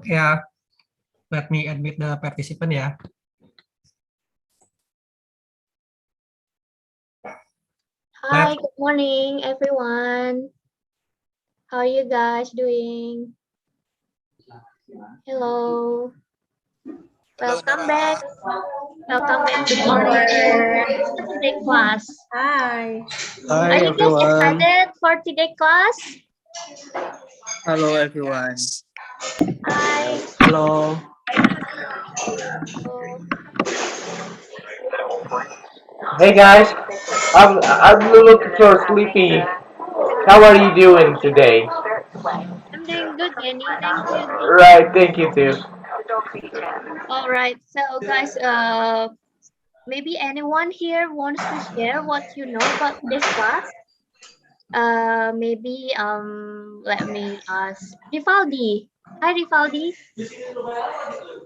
Yeah, let me admit the participant ya. Hi, good morning, everyone. How are you guys doing? Hello. Welcome back. Welcome back to our today class. Hi. Are you guys excited for today class? Hello everyone. Hi. Hello. Hey guys, I'm a little sleepy. How are you doing today? I'm doing good, Jenny. Thank you. Right, thank you too. All right. So, guys, maybe anyone here wants to share what you know about today's class? Maybe let me ask Rivaldi. Hi, Rivaldi.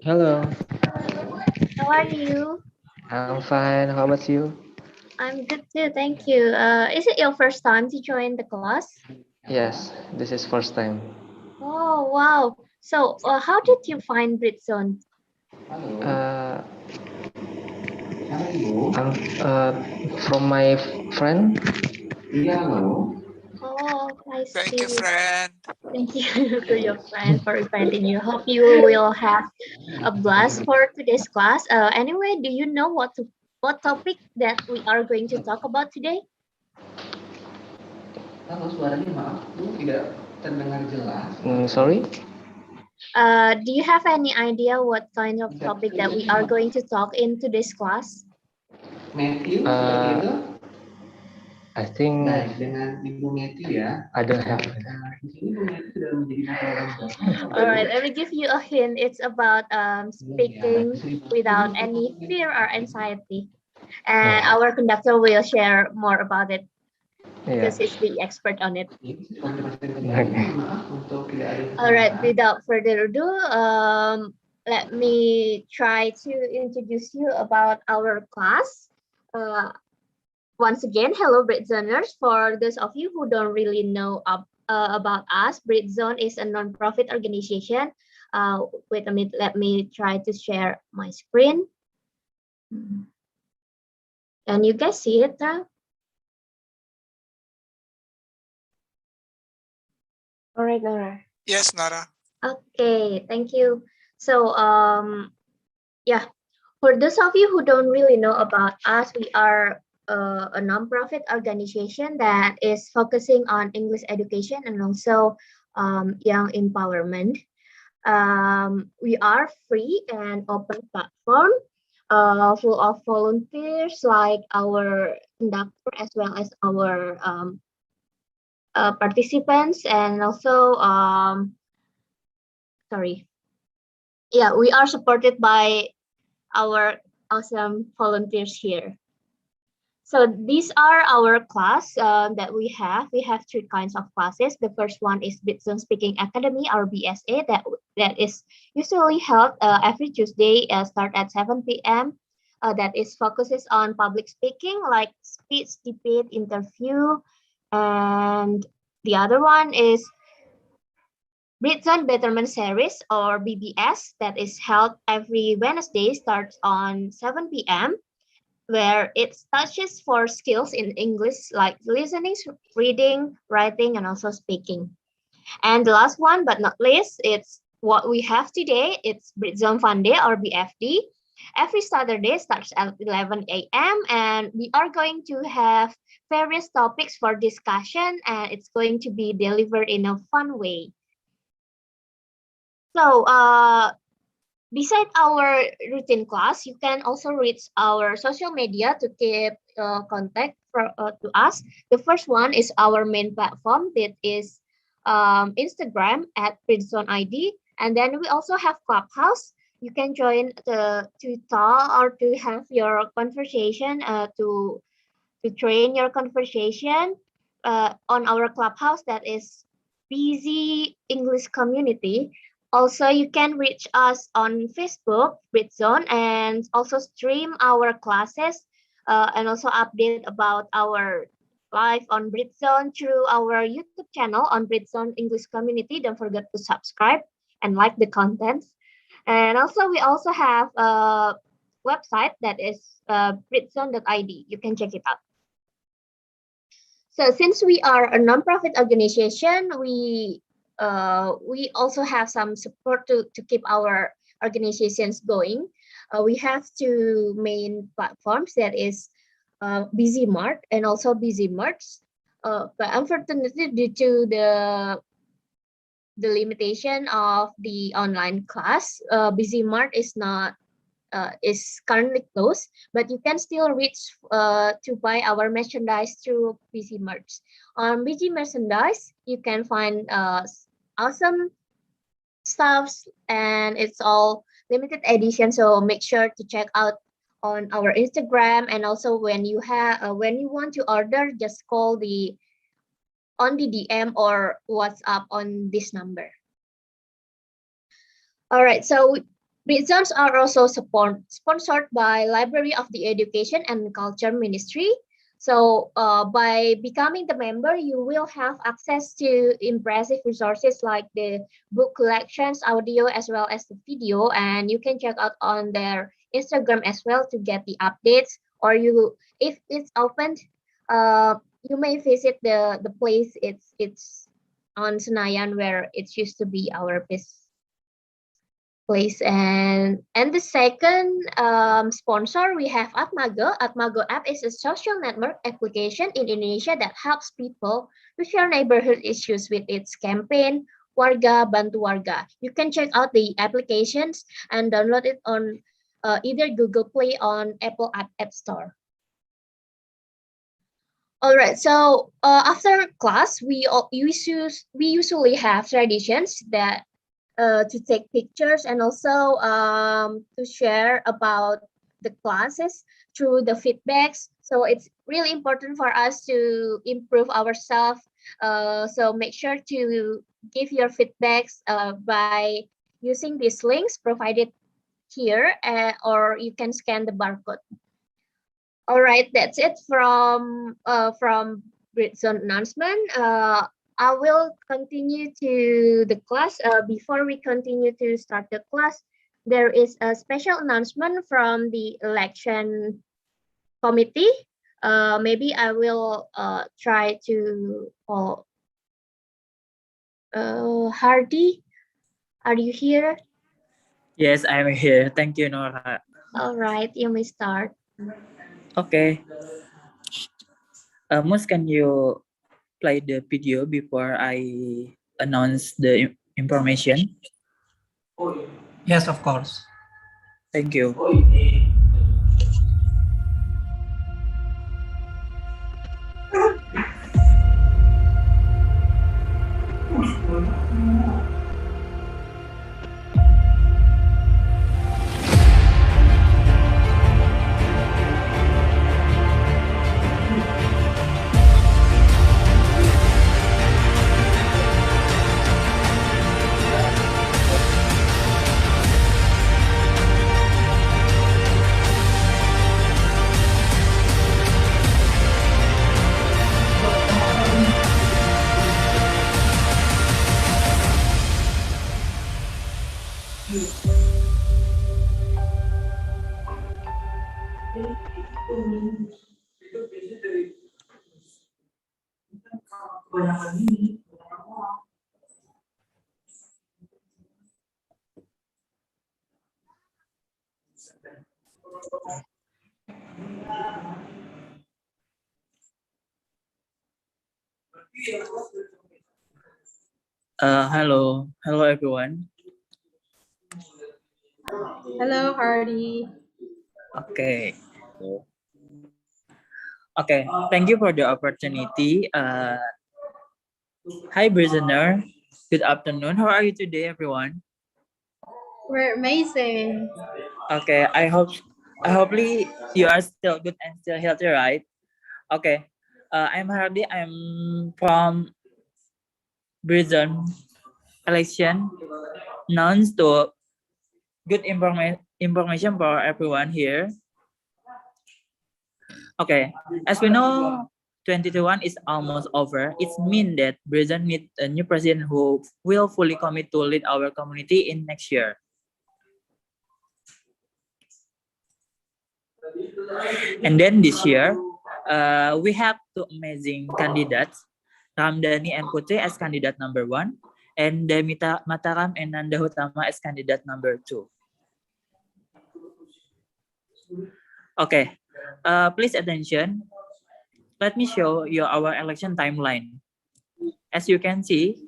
Hello, How are you? I'm fine. How about you? I'm good too, thank you. Is it your first time to join the class? Yes, this is first time. Oh, wow. So, how did you find Britzone? Uh, I'm from my friend. Oh, I Thank you, see. friend. Thank you to your friend for inviting you. Hope you will have a blast for today's class. Anyway, do you know what topic that we are going to talk about today? Sorry. Do you have any idea what kind of topic that we are going to talk in today's class? I think I don't have. All right, let me give you a hint. It's about speaking without any fear or anxiety. And our conductor will share more about it Yeah. because he's the expert on it. Okay. All right, without further ado, let me try to introduce you about our class. Once again, hello Britzoners. For those of you who don't really know about us, Britzone is a non-profit organization. Wait a minute, let me try to share my screen. Can you guys see it now? All right. Yes, Nara. Okay, thank you. So, yeah, for those of you who don't really know about us, we are a nonprofit organization that is focusing on English education and also young empowerment. We are free and open platform, full of volunteers like our conductor as well as our participants, and also sorry, yeah, we are supported by our awesome volunteers here. So these are our class that we have. We have three kinds of classes. The first one is Britzone Speaking Academy, or BSA, that is usually held every Tuesday, start at 7 p.m. That is focuses on public speaking, like speech, debate, interview, and the other one is Britzone Betterment Series, or BBS, that is held every Wednesday, starts on 7 p.m., where it touches for skills in English like listening, reading, writing, and also speaking. And the last one, but not least, it's what we have today. It's Britzone Fun Day, or BFD. Every Saturday starts at 11 a.m. and we are going to have various topics for discussion, and it's going to be delivered in a fun way. So, beside our routine class, you can also reach our social media to keep contact to us. The first one is our main platform, that is Instagram at Britzone ID, and then we also have Clubhouse. You can join to talk or to have your conversation to train your conversation on our Clubhouse, that is Busy English Community. Also, you can reach us on Facebook, Britzone, and also stream our classes and also update about our live on Britzone through our YouTube channel on Britzone English Community. Don't forget to subscribe. and like the content. And also we also have a website that is Britzone.id. You can check it out. So since we are a nonprofit organization, we also have some support to keep our organizations going. We have two main platforms, that is Busy Mart and also Busy Merch. But unfortunately, due to the limitation of the online class, Busy Mart is currently closed, but you can still reach to buy our merchandise through BC Merch. On BG Merchandise, you can find awesome stuffs, and it's all limited edition. So make sure to check out on our Instagram, and also when you want to order, just call on the DM or WhatsApp on this number. All right, so Britzone are also sponsored by Library of the Education and Culture Ministry. So by becoming the member, you will have access to impressive resources like the book collections, audio, as well as the video. And you can check out on their Instagram as well to get the updates. Or if it's opened, you may visit the place. It's on Senayan, where it used to be our business place. And the second sponsor, we have Atmago. Atmago app is a social network application in Indonesia that helps people to share neighborhood issues with its campaign Warga Bantu Warga. You can check out the applications and download it on either Google Play on Apple App Store. All right, so after class, we usually have traditions that to take pictures, and also to share about the classes through the feedbacks. So it's really important for us to improve ourselves. So make sure to give your feedbacks by using these links provided here, or you can scan the barcode. All right, that's it from Britzone announcement. I will continue to the class. Before we continue to start the class, there is a special announcement from the election committee. Maybe I will try to call Hardy. Are you here? Yes, I'm here. Thank you, Nora. All right, you may start. Okay. Mus, can you play the video before I announce the information? Yes, of course. Thank you. Hello everyone. Hello, Hardy. Okay. Okay. Thank you for the opportunity. Hi, prisoner. Good afternoon. How are you today, everyone? We're amazing. Okay. Hopefully you are still good and still healthy, right? Okay. I'm Hardy. I'm from Britzone election. Known to good information for everyone here. Okay, as we know, 2021 is almost over, it means that Britzone needs a new president who will fully commit to lead our community in next year. And then this year, we have two amazing candidates, Ramdhani and Putri as candidate number 1, and Demita Mataram and Nanda Hutama as candidate number 2. Okay, please attention. Let me show you our election timeline. As you can see,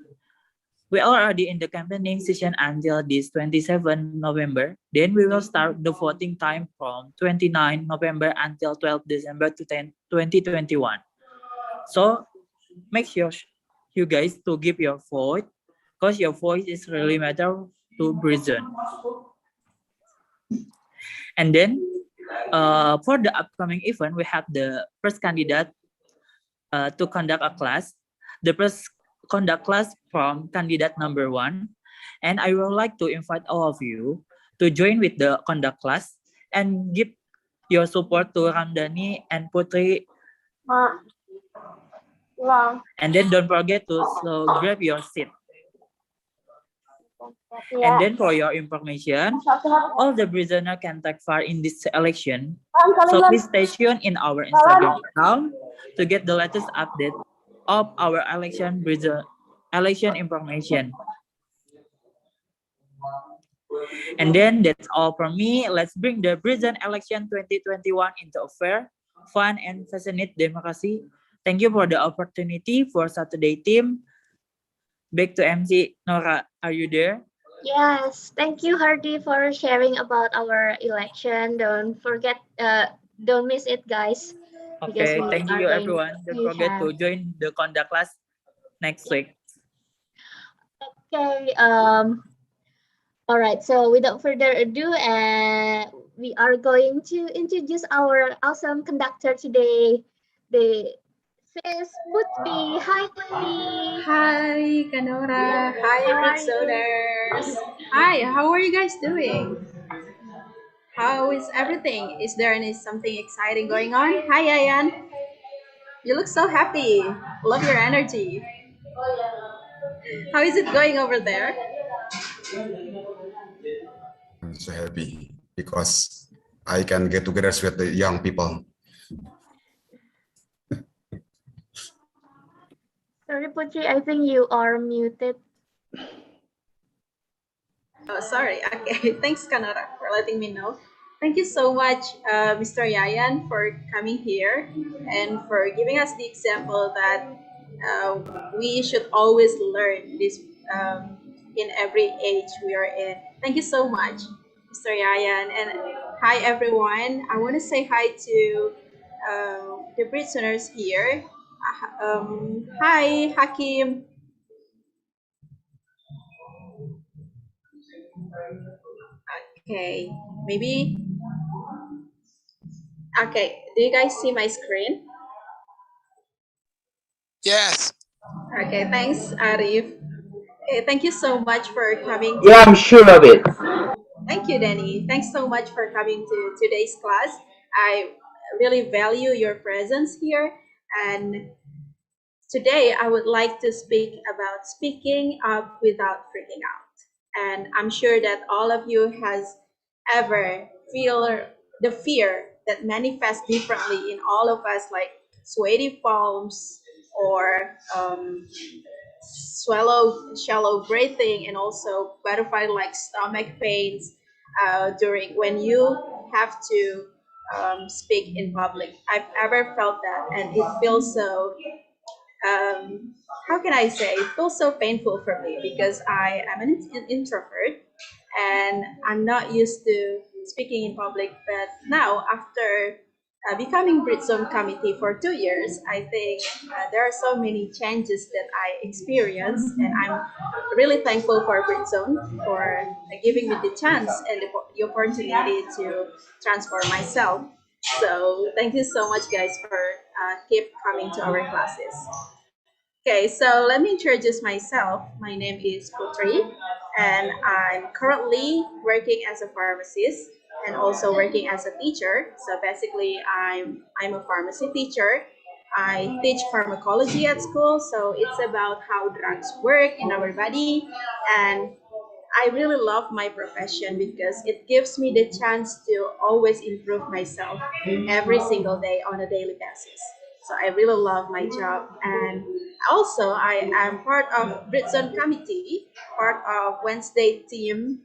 we are already in the campaigning session until this 27 November. Then we will start the voting time from 29 November until 12 December 2021. So make sure you guys to give your vote, because your voice is really matter to Britzone. And then for the upcoming event, we have the first candidate to conduct a class. The first conduct class from candidate number 1. And I would like to invite all of you to join with the conduct class and give your support to Ramdhani and Putri. And then don't forget to grab your seat. And then for your information, all the prisoner can take part in this election. So please stay tuned in our Instagram account to get the latest update of our election information. And then that's all from me. Let's bring the Britzone election 2021 into a fair, fun, and fascinating democracy. Thank you for the opportunity for Saturday team. Back to MC Nora, are you there? Yes, thank you, Hardy, for sharing about our election. Don't miss it, guys. Okay, thank you everyone. Don't forget to join the conduct class next week. Okay. All right. So without further ado, we are going to introduce our awesome conductor today. The Sis Putri. Hi, Putri. Hi, Kanora. Hi, Britzoners. Hi, how are you guys doing? How is everything? Is there something exciting going on? Hi, Ayan. You look so happy. Love your energy. How is it going over there? I'm so happy because I can get together with the young people. Sorry, Putri. I think you are muted. Oh, sorry. Okay. Thanks, Kanora, for letting me know. Thank you so much, Mr. Yayan, for coming here and for giving us the example that we should always learn this in every age we are in. Thank you so much, Mr. Yayan. And hi, everyone. I want to say hi to the Britzoners here. Hi, Hakim. Okay, maybe. Okay, do you guys see my screen? Yes. Okay, thanks, Arif. Okay, thank you so much for coming. Yeah, I'm sure of it. Thank you, Danny. Thanks so much for coming to today's class. I really value your presence here. And today I would like to speak about speaking up without freaking out. And I'm sure that all of you has ever feel the fear that manifests differently in all of us, like sweaty palms or shallow breathing, and also butterfly like stomach pains during when you have to speak in public. I've ever felt that, and it feels so how can I say, it feels so painful for me because I am an introvert and I'm not used to speaking in public. But now, after becoming Britzone committee for 2 years, I think there are so many changes that I experienced, and I'm really thankful for Britzone for giving me the chance and the opportunity to transform myself. So thank you so much, guys, for keep coming to our classes. Okay, so let me introduce myself. My name is Putri, and I'm currently working as a pharmacist and also working as a teacher. So basically, I'm a pharmacy teacher, I teach pharmacology at school, so it's about how drugs work in our body. And I really love my profession because it gives me the chance to always improve myself every single day on a daily basis. So I really love my job. And also, I am part of Britzone committee, part of Wednesday team,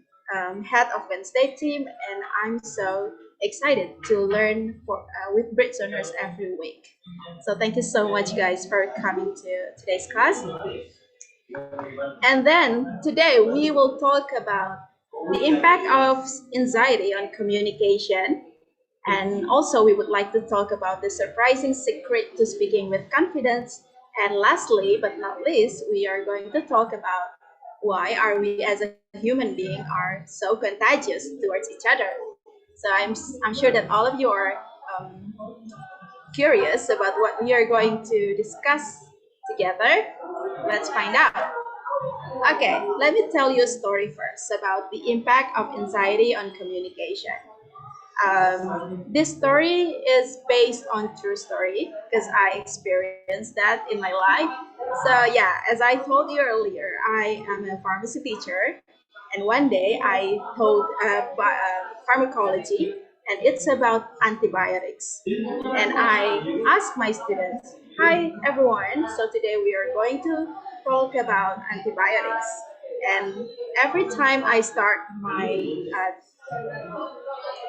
head of Wednesday team, and I'm so excited to learn with Britzoners every week. So thank you so much, guys, for coming to today's class. And then today we will talk about the impact of anxiety on communication. And also, we would like to talk about the surprising secret to speaking with confidence. And lastly, but not least, we are going to talk about why are we as a human being are so contagious towards each other. So I'm sure that all of you are um, curious about what we are going to discuss together. Let's find out. Okay, let me tell you a story first about the impact of anxiety on communication. This story is based on true story because I experienced that in my life. So yeah, as I told you earlier, I am a pharmacy teacher, and one day I taught pharmacology, and it's about antibiotics. And I asked my students, "Hi everyone, so today we are going to talk about antibiotics." And every time I start my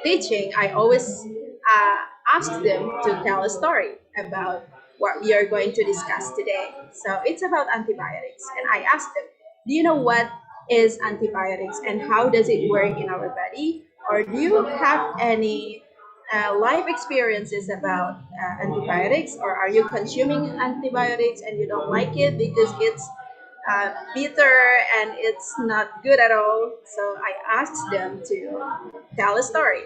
teaching, I always ask them to tell a story about what we are going to discuss today. So it's about antibiotics. And I asked them, do you know what is antibiotics and how does it work in our body? Or do you have any life experiences about antibiotics? Or are you consuming antibiotics and you don't like it because it's bitter and it's not good at all? So I asked them to tell a story.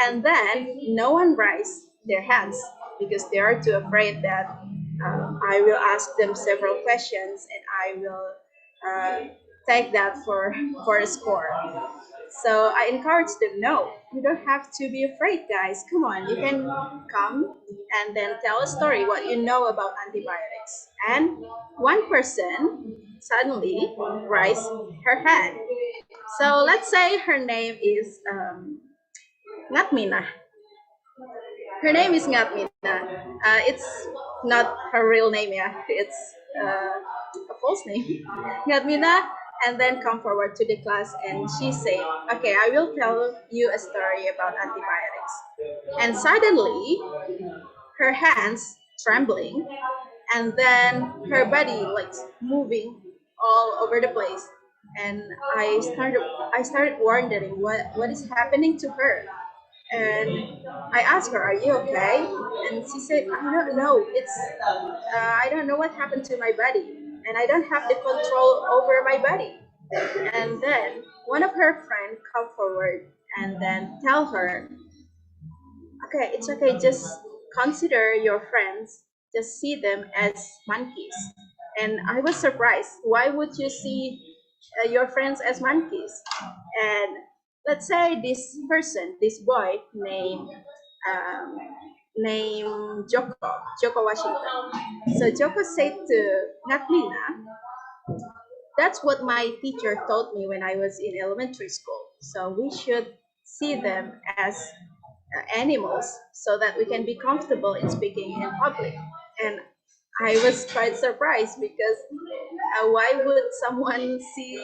And then no one raised their hands because they are too afraid that I will ask them several questions and I will uh, take that for a score. So I encourage them, no, you don't have to be afraid, guys. Come on, you can come and then tell a story what you know about antibiotics. And one person suddenly raised her hand. So let's say her name is Ngatmina. Her name is Ngatmina. It's not her real name, yeah. It's a false name. Ngatmina, and then come forward to the class and she said, okay, I will tell you a story about antibiotics. And suddenly, her hands trembling, and then her body like moving all over the place. And I started wondering what is happening to her. And I asked her, "Are you okay?" And she said, "I don't know. I don't know what happened to my body, and I don't have the control over my body." And then one of her friends come forward and then tell her, "Okay, it's okay. Just consider your friends. Just see them as monkeys." And I was surprised. Why would you see your friends as monkeys? And let's say this person, this boy um, named Joko Washington. So Joko said to Naklina, that's what my teacher taught me when I was in elementary school. So we should see them as animals so that we can be comfortable in speaking in public. And I was quite surprised because why would someone see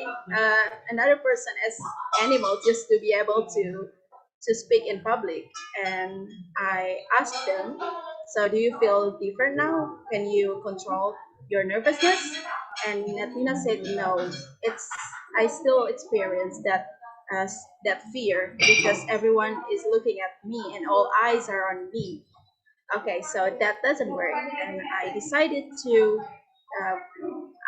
another person as animal just to be able to speak in public? And I asked them, so do you feel different now? Can you control your nervousness? And Natina said, no, it's I still experience uh, that fear because everyone is looking at me and all eyes are on me. Okay, so that doesn't work. And I decided to uh,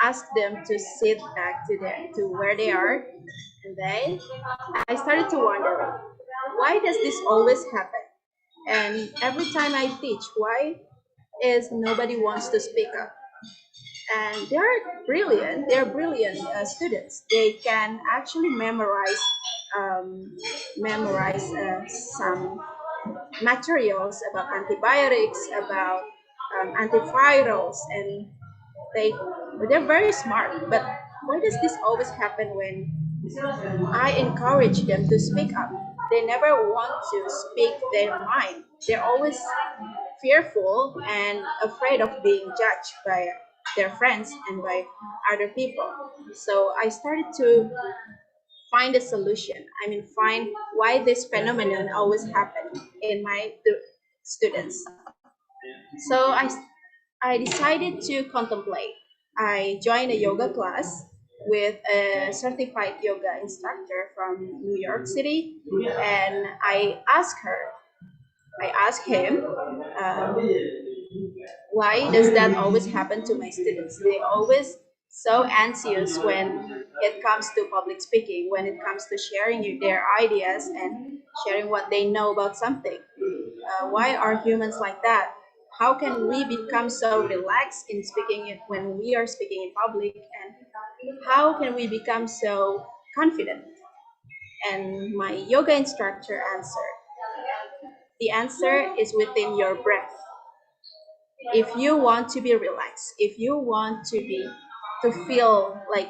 ask them to sit back to where they are. And then I started to wonder, why does this always happen? And every time I teach, why is nobody wants to speak up? And they're brilliant students. They can actually memorize some materials about antibiotics, about antivirals, and they're very smart. But why does this always happen when I encourage them to speak up? They never want to speak their mind. They're always fearful and afraid of being judged by their friends and by other people. So I started to find a solution. I mean, find why this phenomenon always happen in my students. So I decided to contemplate. I joined a yoga class with a certified yoga instructor from New York City, and I asked him, um, why does that always happen to my students? They always so anxious when it comes to public speaking, when it comes to sharing their ideas and sharing what they know about something. Why are humans like that? How can we become so relaxed in speaking it when we are speaking in public? And how can we become so confident? And my yoga instructor answered, the answer is within your breath. If you want to be relaxed, if you want to feel like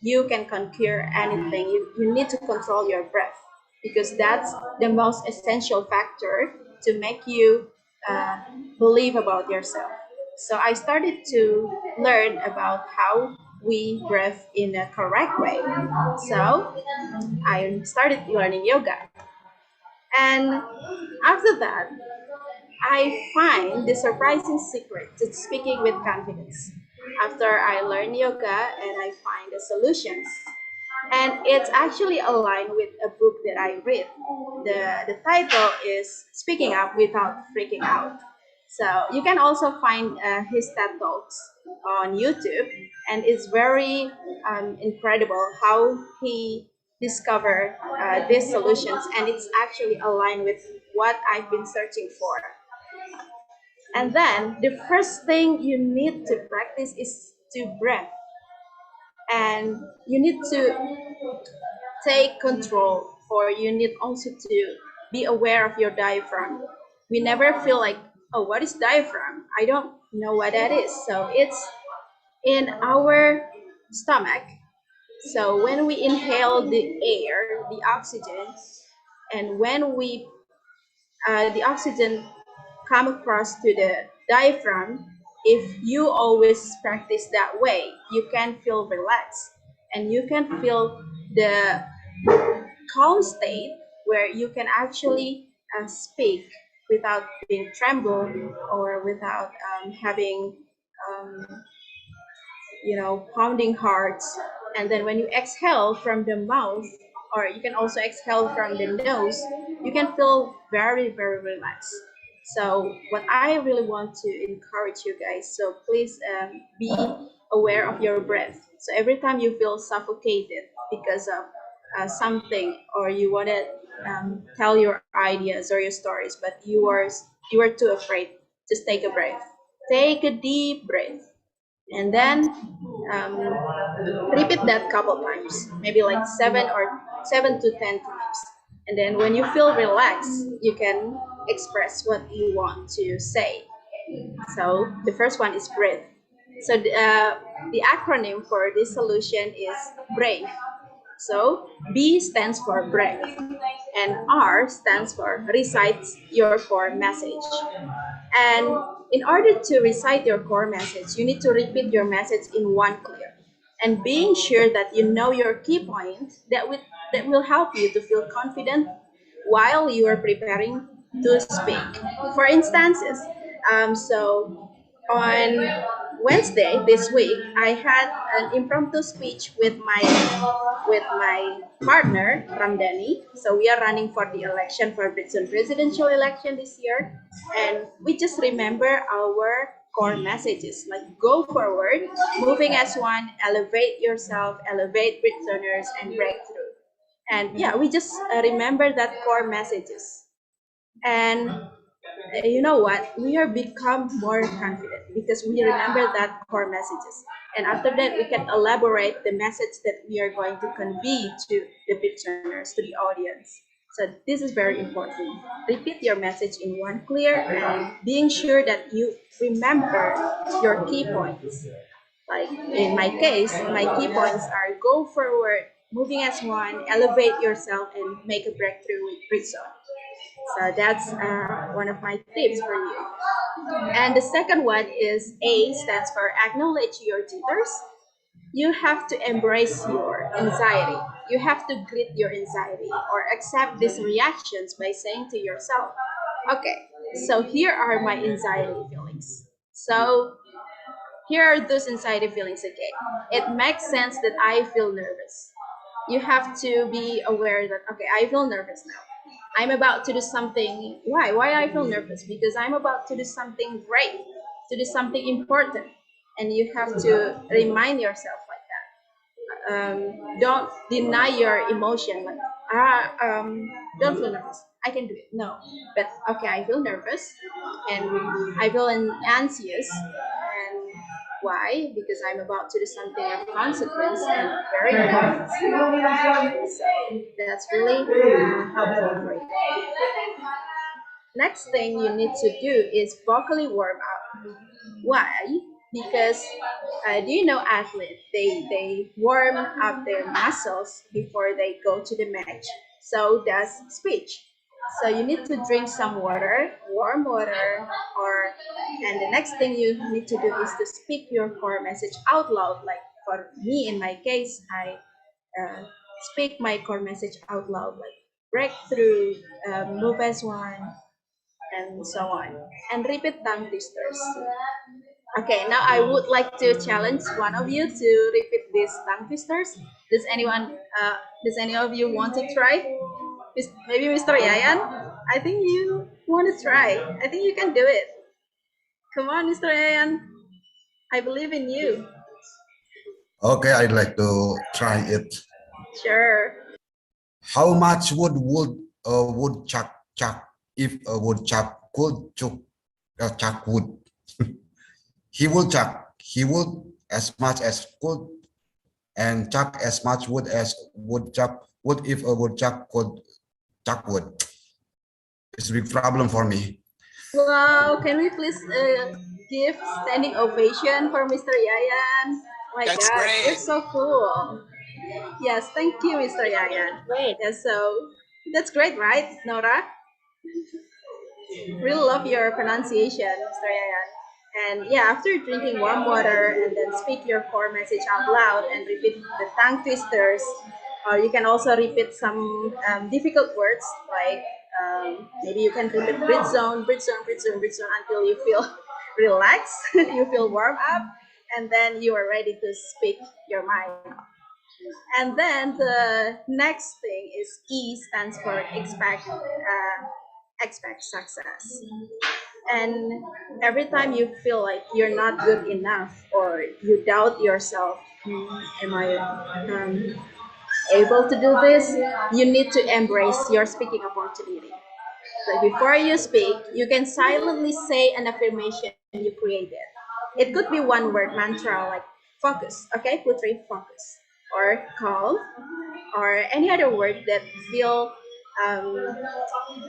you can conquer anything, you need to control your breath, because that's the most essential factor to make you uh, believe about yourself. So I started to learn about how we breathe in a correct way. So I started learning yoga, and after that I find the surprising secret to speaking with confidence. After I learn yoga and I find the solutions. And it's actually aligned with a book that I read. The title is Speaking Up Without Freaking Out. So you can also find his TED Talks on YouTube, and it's very incredible how he discovered these solutions, and it's actually aligned with what I've been searching for. And then the first thing you need to practice is to breathe. And you need to take control, or you need also to be aware of your diaphragm. We never feel like, oh, what is diaphragm? I don't know what that is. So it's in our stomach. So when we inhale the air, the oxygen, and when the oxygen come across to the diaphragm, if you always practice that way, you can feel relaxed, and you can feel the calm state where you can actually speak without being trembled, or without having um, pounding hearts. And then when you exhale from the mouth, or you can also exhale from the nose, you can feel very, very relaxed. So what I really want to encourage you guys, so please be aware of your breath. So every time you feel suffocated because of something, or you want to tell your ideas or your stories, but you are too afraid, just take a breath. Take a deep breath, and then um, repeat that couple times, maybe like 7 to 10 times. And then when you feel relaxed, you can express what you want to say. So the first one is breathe. So the acronym for this solution is brave. So B stands for breath, and R stands for recite your core message. And in order to recite your core message, you need to repeat your message in one clear, and being sure that you know your key points that will help you to feel confident while you are preparing to speak. For instances, so on Wednesday this week, I had an impromptu speech with my partner Ramdhani. So we are running for the election for Britzone presidential election this year, and we just remember our core messages like go forward, moving as one, elevate yourself, elevate Britzoners, and breakthrough. And yeah, we just remember that core messages. And you know what? We are become more confident because we remember that core messages. And after that, we can elaborate the message that we are going to convey to the listeners, to the audience. So So this is very important. Repeat your message in one clear and being sure that you remember your key points. Like in my case, my key points are go forward, moving as one, elevate yourself, and make a breakthrough with Britzone. So that's one of my tips for you. And the second one is A stands for acknowledge your jitters. You have to embrace your anxiety. You have to greet your anxiety or accept these reactions by saying to yourself, okay, so here are my anxiety feelings. So here are those anxiety feelings again. It makes sense that I feel nervous. You have to be aware that, okay, I feel nervous now. I'm about to do something. Why? Why I feel nervous? Because I'm about to do something great, to do something important. And you have to remind yourself like that. Don't deny your emotion. Like, don't feel nervous. I can do it. No. But okay, I feel nervous and I feel anxious. And why? Because I'm about to do something of consequence and very important. So that's really great. Next thing you need to do is vocally warm up. Why? Because do you know athletes? They warm up their muscles before they go to the match. So that's speech. So you need to drink some water, warm water, or and the next thing you need to do is to speak your core message out loud. Like for me, in my case, I speak my core message out loud, like breakthrough, move as one, and so on. And repeat tongue twisters. Okay, now I would like to challenge one of you to repeat these tongue twisters. Does anyone, does any of you want to try? Maybe Mr. Yayan? I think you want to try. I think you can do it. Come on, Mr. Yayan. I believe in you. Okay, I'd like to try it. Sure. How much woodchuck chuck if a woodchuck could chuck wood? He would chuck. He would as much as could, and chuck as much wood as woodchuck would if a woodchuck could chuck wood. It's a big problem for me. Wow, can we please give standing ovation for Mr. Yayan? Oh my That's God, great. you're so cool. Yes, thank you, Mr. Yayan. Great. Yes, so that's great, right, Nora? Really love your pronunciation, Mr. Yayan. And yeah, after drinking warm water and then speak your core message out loud and repeat the tongue twisters, or you can also repeat some difficult words like maybe you can repeat Britzone, Britzone, Britzone, Britzone until you feel relaxed, you feel warm up, and then you are ready to speak your mind. And then the next thing is E stands for expect success. And every time you feel like you're not good enough or you doubt yourself, am I able to do this? You need to embrace your speaking opportunity. So before you speak, you can silently say an affirmation you created. It could be one word mantra like focus, okay, Putri, focus, or calm, or any other word that feel um,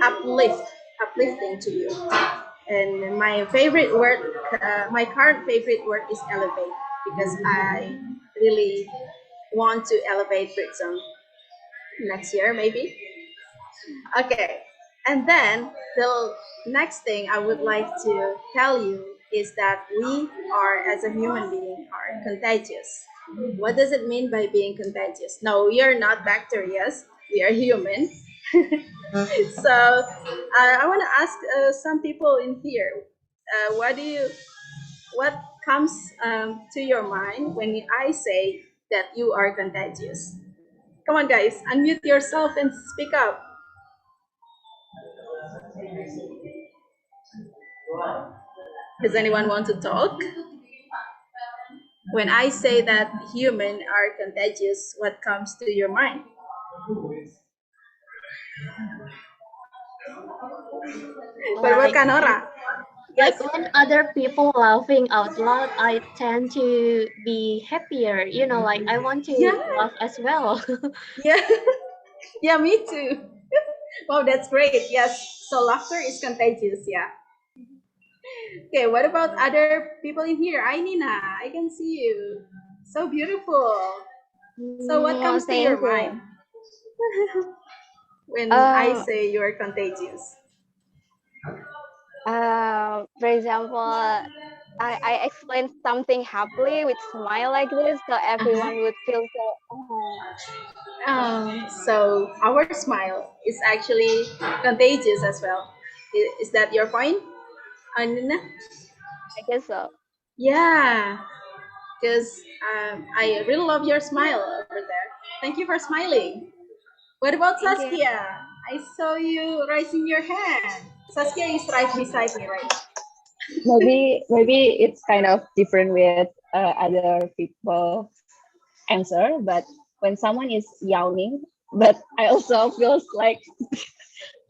uplifting to you. And my favorite word, my current favorite word is elevate because I really want to elevate Britzone next year, maybe. Okay, and then the next thing I would like to tell you is that we are, as a human being, are contagious. What does it mean by being contagious? No, we are not bacterias. We are human. So I want to ask some people in here, what comes to your mind when I say that you are contagious? Come on, guys, unmute yourself and speak up. Does anyone want to talk? When I say that humans are contagious, what comes to your mind? But what Like, Nora? like Yes? when other people laughing out loud, I tend to be happier. You know, like I want to Yeah, laugh as well. yeah, yeah, me too. Wow, that's great. Yes. So laughter is contagious. Yeah. Okay. What about other people in here? Hi, Nina. I can see you. So beautiful. So what comes to Thank your you. mind when I Um, say you are contagious? for example, I explain something happily with smile like this, so Uh-huh. everyone would feel so. So our smile is actually contagious as well. Is that your point, Nina? I guess so. Yeah, because I really love your smile over there. Thank you for smiling. What about Thank you. Saskia? I saw you raising your hand. Saskia is right beside me right now. Maybe it's kind of different with other people answer, but when someone is yawning, but I also feels like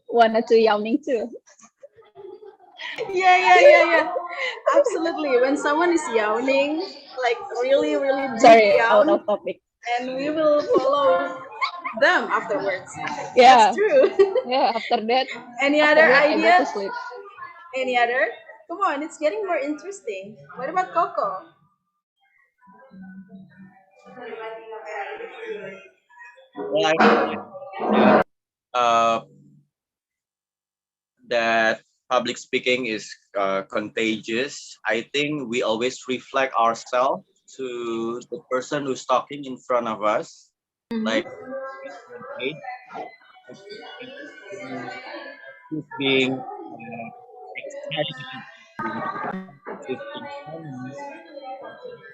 wanted to yawning too. Yeah. Absolutely. When someone is yawning, like really, really deep Sorry, out yawn, of topic. and we will follow them afterwards. That's Yeah, true. yeah. Any After other that, I go idea? to sleep. Any other? Come on, it's getting more interesting. What about Coco? Well, I think that uh, that public speaking is contagious. I think we always reflect ourselves to the person who's talking in front of us. Like Mm-hmm. at an age, I think who's being excited, being contagious in funny,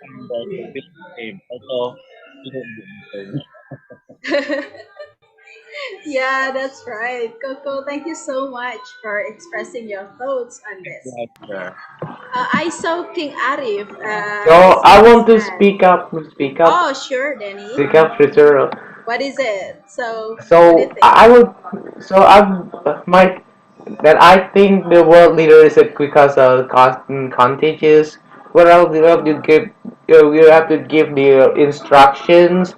and also feel the same. Also, you don't be answering. Yeah, that's right. Coco, thank you so much for expressing your thoughts on this. Pleasure. I saw King Arif So raising I his want to hand. speak up, Oh, sure, Danny. speak up, Rizal. What is it? So, what do you So think? I would, so I my that I think the world leader is because of contagious. What else you have to give? You have to give the instructions,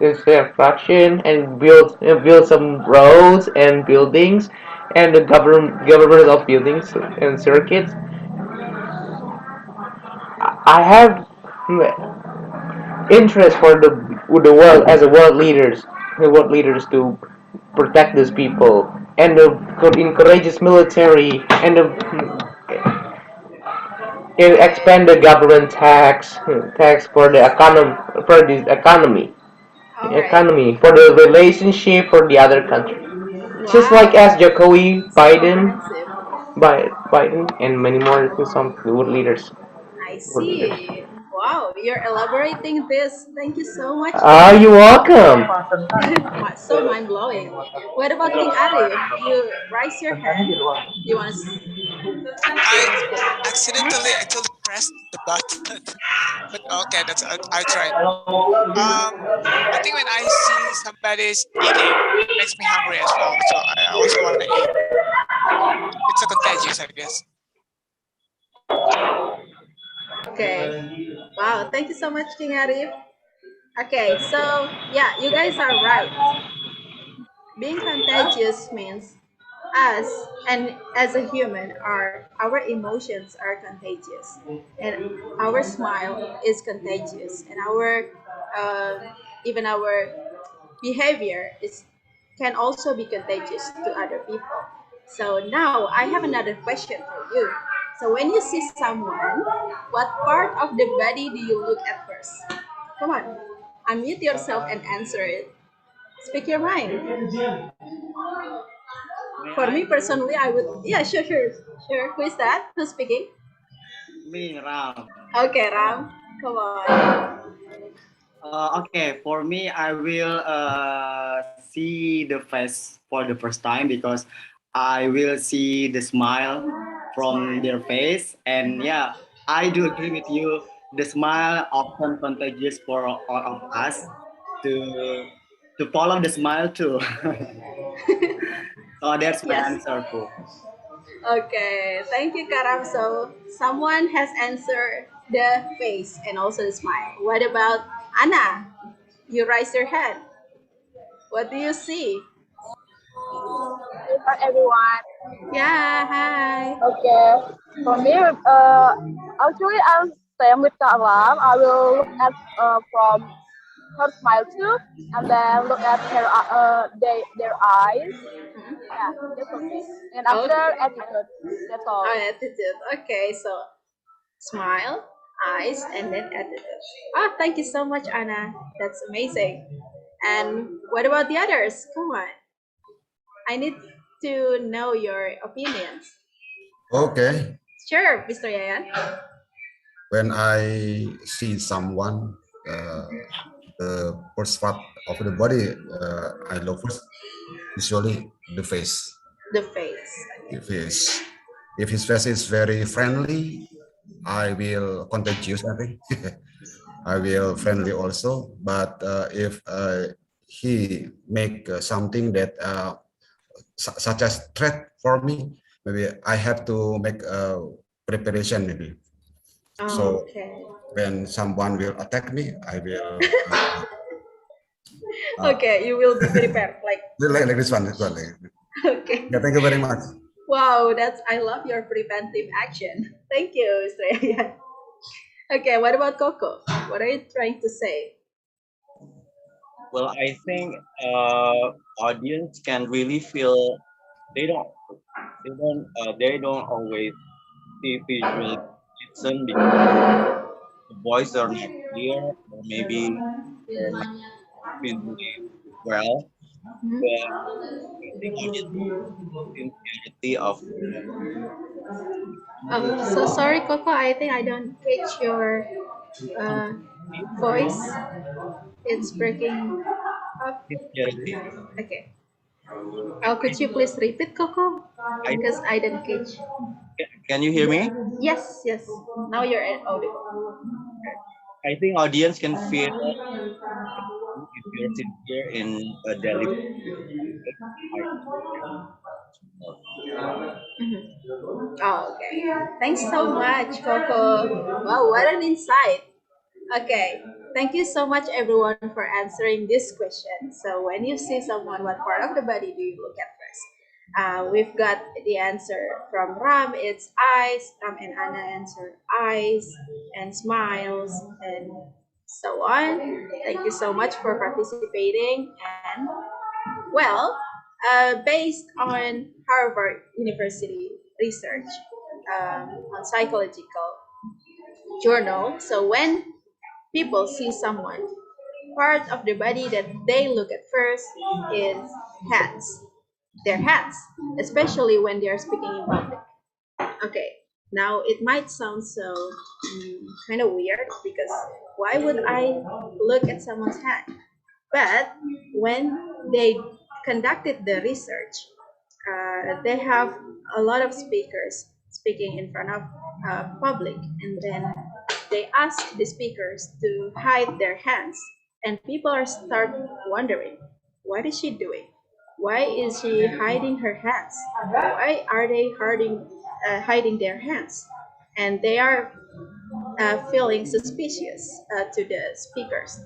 instruction, and build some roads and buildings, and the government of buildings and circuits. I have interest for the world as a world leaders, the world leaders to protect these people and the encourages military and expand the government tax for the economy All right. for the relationship for the other country. Just like Wow. as Jokowi, So comprehensive. Biden, and many more some world leaders. I World leaders. see. Wow, you're elaborating this. Thank you so much, Ah, Danny. you're welcome. So mind blowing. What about King Arif? You raise your hand. You want to? You I want to speak? accidentally actually pressed the button, but okay, I tried. Um, I think when I see somebody's eating, it makes me hungry as well. So I also want to eat. It's a contagious, I guess. Okay. Wow. Thank you so much, King Arif. Okay. So yeah, you guys are right. Being contagious means us and as a human our emotions are contagious and our smile is contagious and our uh, even our behavior is can also be contagious to other people. So now I have another question for you. So when you see someone, what part of the body do you look at first? Come on, unmute yourself and answer it. Speak your mind. May For me I? personally, I would, yeah, sure. Who is that? Who's speaking? Me, Ram. Okay, Ram, come on. Okay, for me, I will see the face for the first time because I will see the smile from Smile. their face. And yeah, I do agree with you. The smile often contagious for all of us to follow the smile too. So that's my Yes. answer, Pooh. Okay, thank you, Karam. So someone has answered the face and also the smile. What about Anna? You raise your hand. What do you see? Hi everyone. Yeah, hi. Okay. For me, actually I'm same with Kak Lam. I will look at from her smile too, and then look at their eyes. Yeah, that's for me. And after Okay. attitude, that's all. Oh, attitude. Okay, so smile, eyes, and then attitude. Ah, thank you so much, Anna. That's amazing. And what about the others? Come on. I need to know your opinions. Okay. Sure, Mr. Yayan. When I see someone, the first part of the body I love first, usually the face. The face. If his face is very friendly, I will contagious. I think I will friendly also. But if he make something that such as threat for me, maybe I have to make a preparation maybe. So Okay. when someone will attack me, I will Okay, you will be prepared. like this one. This one. Okay. Yeah, thank you very much. Wow, I love your preventive action. Thank you, Mr. Yayan. Okay, what about Coco? What are you trying to say? Well, I think audience can really feel they don't they don't always see visual reason because the voice are not clear or maybe they're not visually well. But I think audience sincerity of Oh, so sorry, Coco. I think I don't catch your uh, voice. It's breaking up. sincerity. Okay. Could you please repeat, Coco? I Because I didn't catch. can you hear me? Yes, yes. Now you're audible. I think audience can feel if you're sincere in a delivery. Mhm. Oh, okay. Thanks so much, Coco. Wow, what an insight. Okay. Thank you so much, everyone, for answering this question. So, when you see someone, what part of the body do you look at first? We've got the answer from Ram. It's eyes. Ram and Anna answer eyes and smiles and so on. Thank you so much for participating. And well, based on Harvard University research on psychological journal, so when people see someone, part of the body that they look at first is hands. Their hands, especially when they are speaking in public. Okay, now it might sound so kind of weird because why would I look at someone's hand? But when they conducted the research, they have a lot of speakers speaking in front of public, and then they ask the speakers to hide their hands, and people are start wondering, what is she doing? Why is she hiding her hands? Why are they hiding their hands? And they are feeling suspicious to the speakers.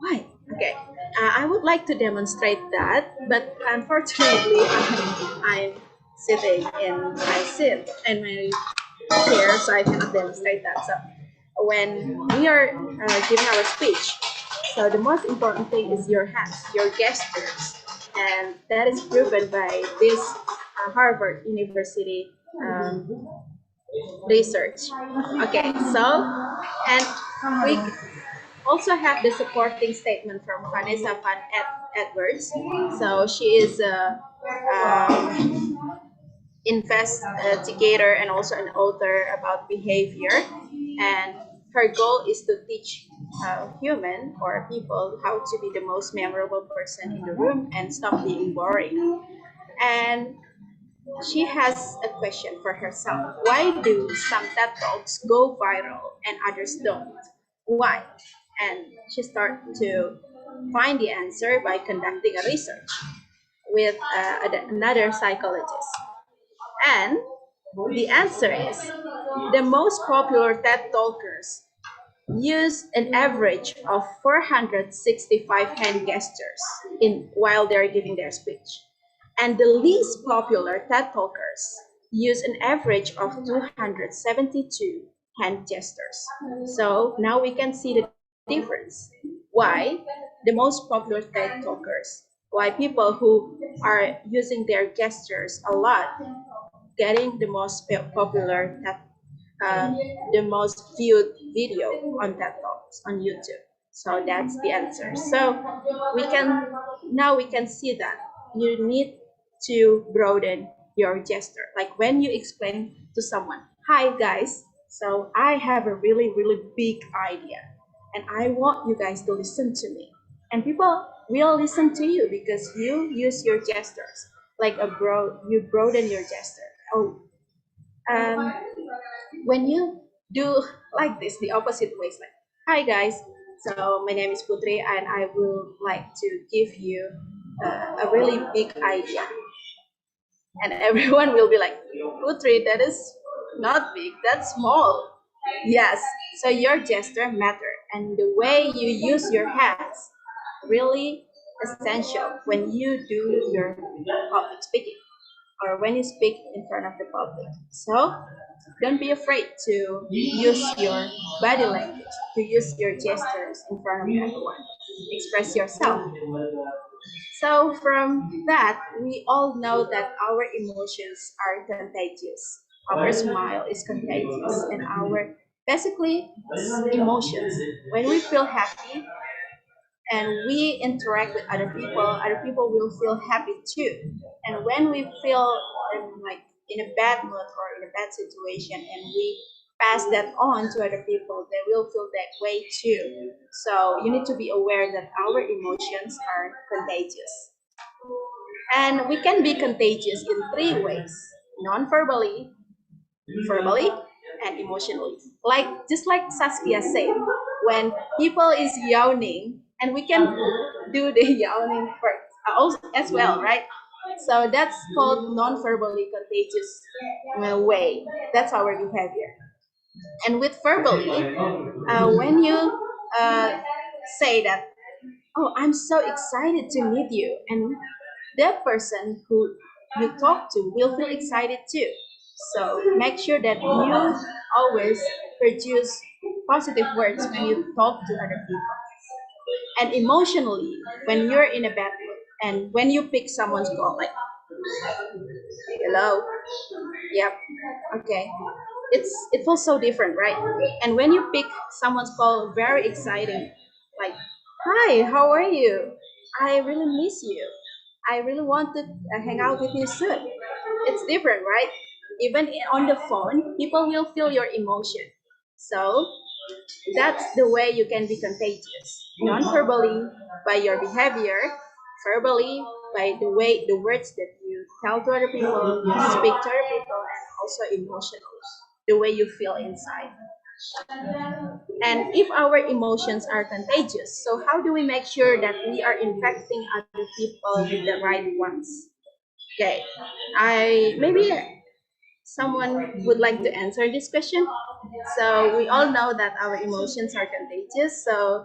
Why? Okay. I would like to demonstrate that, but unfortunately, I'm sitting in my seat in my chair, so I cannot demonstrate that. So when we are giving our speech, so the most important thing is your hands, your gestures, and that is proven by this Harvard University research. Okay, so and we also have the supporting statement from Vanessa Van Edwards. So she is a investigator and also an author about behavior, and her goal is to teach human or people how to be the most memorable person in the room and stop being boring. And she has a question for herself. Why do some TED Talks go viral and others don't? Why? And she started to find the answer by conducting a research with another psychologist. And the answer is the most popular TED Talkers use an average of 465 hand gestures in while they're giving their speech. And the least popular TED Talkers use an average of 272 hand gestures. So now we can see the difference. Why the most popular TED Talkers, why people who are using their gestures a lot, getting the most popular TED, the most viewed video on TED Talks on YouTube. So that's the answer. So we can now we can see that you need to broaden your gesture. Like when you explain to someone, "Hi guys, so I have a really big idea, and I want you guys to listen to me." And people will listen to you because you use your gestures like you broaden your gesture. Oh, um, when you do like this, the opposite ways, like, "Hi guys, so my name is Putri, and I would like to give you a really big idea," and everyone will be like, "Putri, that is not big, that's small." Yes, so your gesture matter, and the way you use your hands really essential when you do your public speaking or when you speak in front of the public. So don't be afraid to use your body language, to use your gestures in front of everyone. Express yourself. So from that, we all know that our emotions are contagious. Our smile is contagious, and our basically emotions. When we feel happy, and we interact with other people will feel happy too. And when we feel like in a bad mood or in a bad situation, and we pass that on to other people, they will feel that way too. So you need to be aware that our emotions are contagious. And we can be contagious in three ways: non-verbally, verbally, and emotionally. Like just like Saskia said, when people is yawning, and we can do the yawning first also as well, right? So that's called non-verbally contagious way. That's our behavior. And with verbally, when you uh, say that, "Oh, I'm so excited to meet you," and that person who you talk to will feel excited too. So make sure that you always produce positive words when you talk to other people. And emotionally, when you're in a bad mood and when you pick someone's call, like, "Hello, yep, okay," it feels so different, right? And when you pick someone's call very exciting, like, "Hi, how are you? I really miss you. I really want to hang out with you soon." It's different, right? Even on the phone, people will feel your emotion. So that's the way you can be contagious. Non-verbally by your behavior, verbally by the way the words that you tell to other people, you speak to other people, and also emotionally, the way you feel inside. And if our emotions are contagious, so how do we make sure that we are infecting other people with the right ones? Okay, I maybe someone would like to answer this question. So we all know that our emotions are contagious. So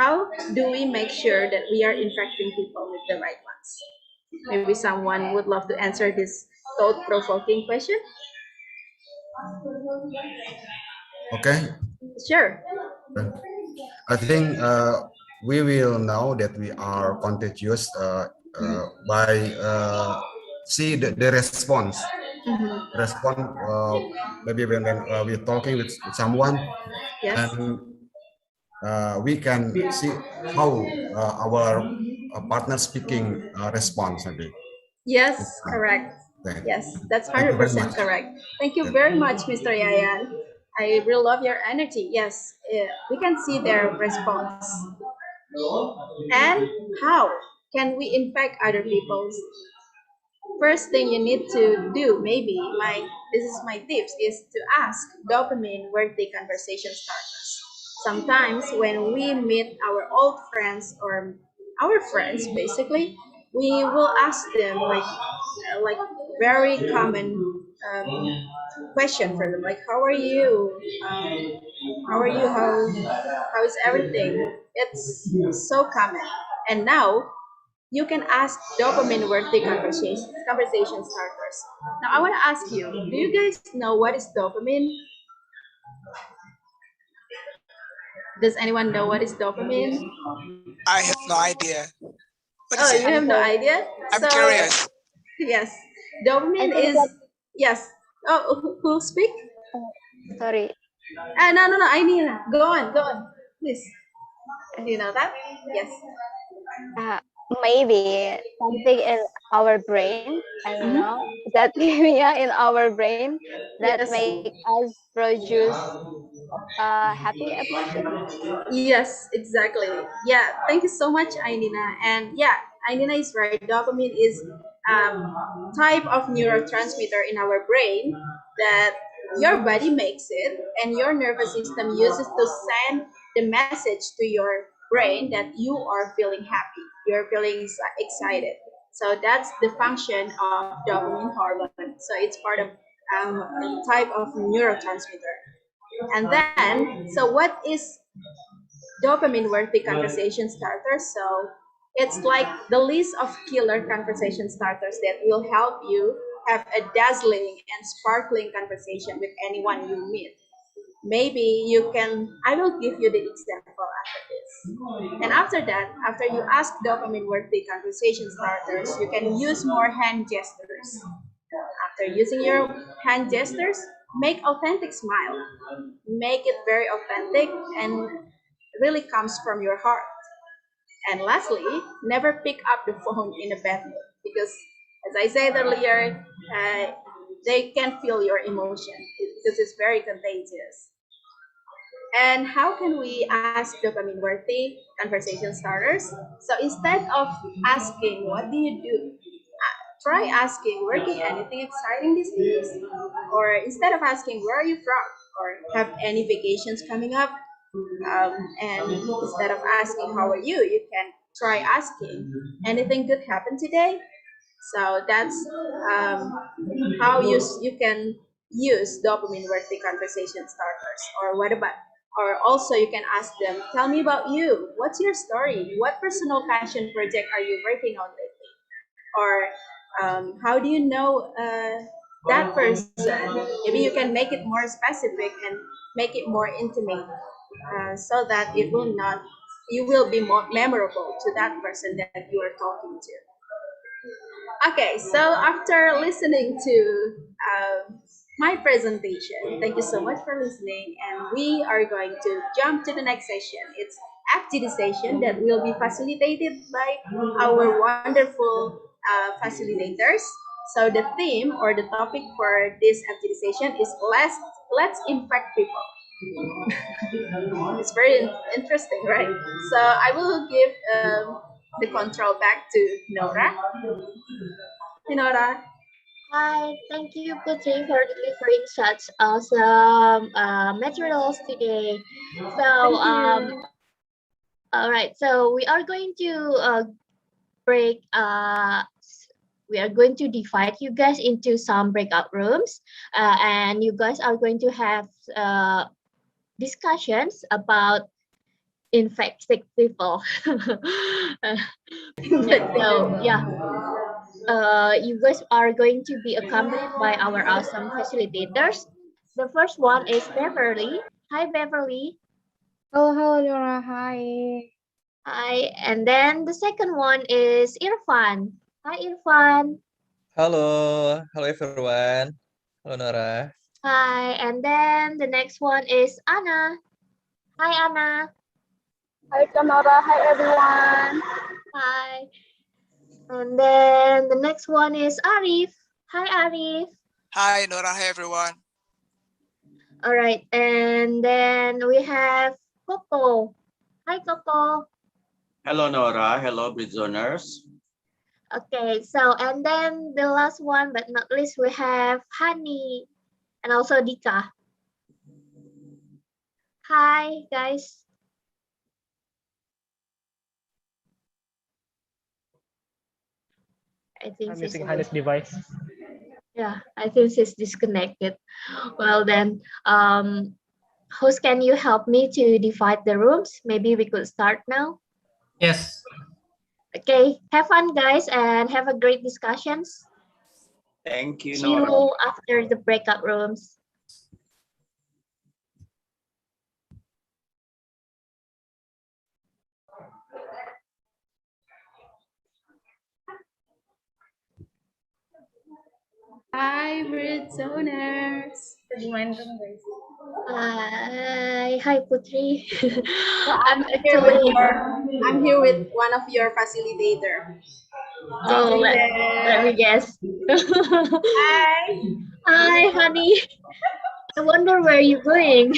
how do we make sure that we are infecting people with the right ones? Maybe someone would love to answer this thought-provoking question. Okay. Sure. I think we will know that we are contagious by see the response. Mhm. Respond maybe when we're talking with someone, Yes. and we can see how our partner speaking response. Maybe. Yes, correct. Thank Yes, that's thank you very 100% much. correct. Thank you very much, Mr. Yayan. I really love your energy. Yes, we can see their response. And how can we infect other people? First thing you need to do, maybe this is my tips, is to ask dopamine worthy conversation starters. Sometimes when we meet our old friends or our friends, basically, we will ask them like very common question for them, like, "How are you? How are you? How is everything?" It's so common. And now you can ask dopamine worthy conversation starters. Now I want to ask you, do you guys know what is dopamine? Does anyone know what is dopamine? I have no idea. What Oh, is you it? have no Answer. idea? I'm So, curious. yes, I dopamine think is, that, yes. Oh, who speak? uh, sorry, No, no, no, I need, go on, please. uh, Do you know that? Yes. uh, maybe something in our brain, I don't Mhm. know, that yeah, in our brain that Yes. make us produce happy emotion. Yes, exactly. Yeah, thank you so much, Ainina. And yeah, Ainina is right. Dopamine is type of neurotransmitter in our brain that your body makes it and your nervous system uses to send the message to your brain that you are feeling happy, you're feeling excited. So that's the function of dopamine hormone. So it's part of a type of neurotransmitter. And then, so what is dopamine worthy conversation starters? So it's like the list of killer conversation starters that will help you have a dazzling and sparkling conversation with anyone you meet. Maybe you can, I will give you the example after this. And after that, after you ask dopamine worthy conversation starters, you can use more hand gestures. After using your hand gestures, make authentic smile. Make it very authentic and really comes from your heart. And lastly, never pick up the phone in a bad mood because, as I said earlier, they can feel your emotion because it's very contagious. And how can we ask dopamine worthy conversation starters? So instead of asking, what do you do? Try asking, working anything exciting these days? Or instead of asking, where are you from? Or have any vacations coming up? And instead of asking, how are you? You can try asking, anything good happened today? So that's um, how you can use dopamine worthy conversation starters. Or what about, or also you can ask them, tell me about you. What's your story? What personal passion project are you working on lately? Or how do you know that person? Maybe you can make it more specific and make it more intimate, so that it will not, you will be more memorable to that person that you are talking to. Okay, so after listening to my presentation, thank you so much for listening, and we are going to jump to the next session. It's FGD session that will be facilitated by our wonderful facilitators. So the theme or the topic for this FGD session is let's impact people. It's very interesting, right? So I will give the control back to Nora. Hey, Nora. Hi, thank you, Putri, for delivering such awesome materials today. So, Thank you. all right. So we are going to break. We are going to divide you guys into some breakout rooms, and you guys are going to have discussions about infected people. So yeah, you guys are going to be accompanied by our awesome facilitators. The first one is Beverly. Hi, Beverly. Oh, hello, Nora. Hi. Hi. And then the second one is Irfan. Hi, Irfan. Halo everyone. Halo Nora. Hi. And then the next one is Anna. Hi, Anna. Hi, Nora. Hi, everyone. Hi. And then the next one is Arif. Hi, Arif. Hi, Nora. Hi, everyone. All right. And then we have Coco. Hi, Coco. Hello, Nora. Hello, Britzoners. Okay, so and then the last one but not least we have Hani and also Dika. Hi guys. I think I'm she's using Hani's device. yeah, I think she's disconnected. Well then, host, can you help me to divide the rooms? Maybe we could start now. Yes. Okay, have fun, guys, and have a great discussions. Thank you, See Nora. you after the breakout rooms. Hi, Britzoners. Hi, Putri. So I'm actually. I'm here with one of your facilitator. Oh, let me guess. Hi. Hi, honey. I wonder where you're going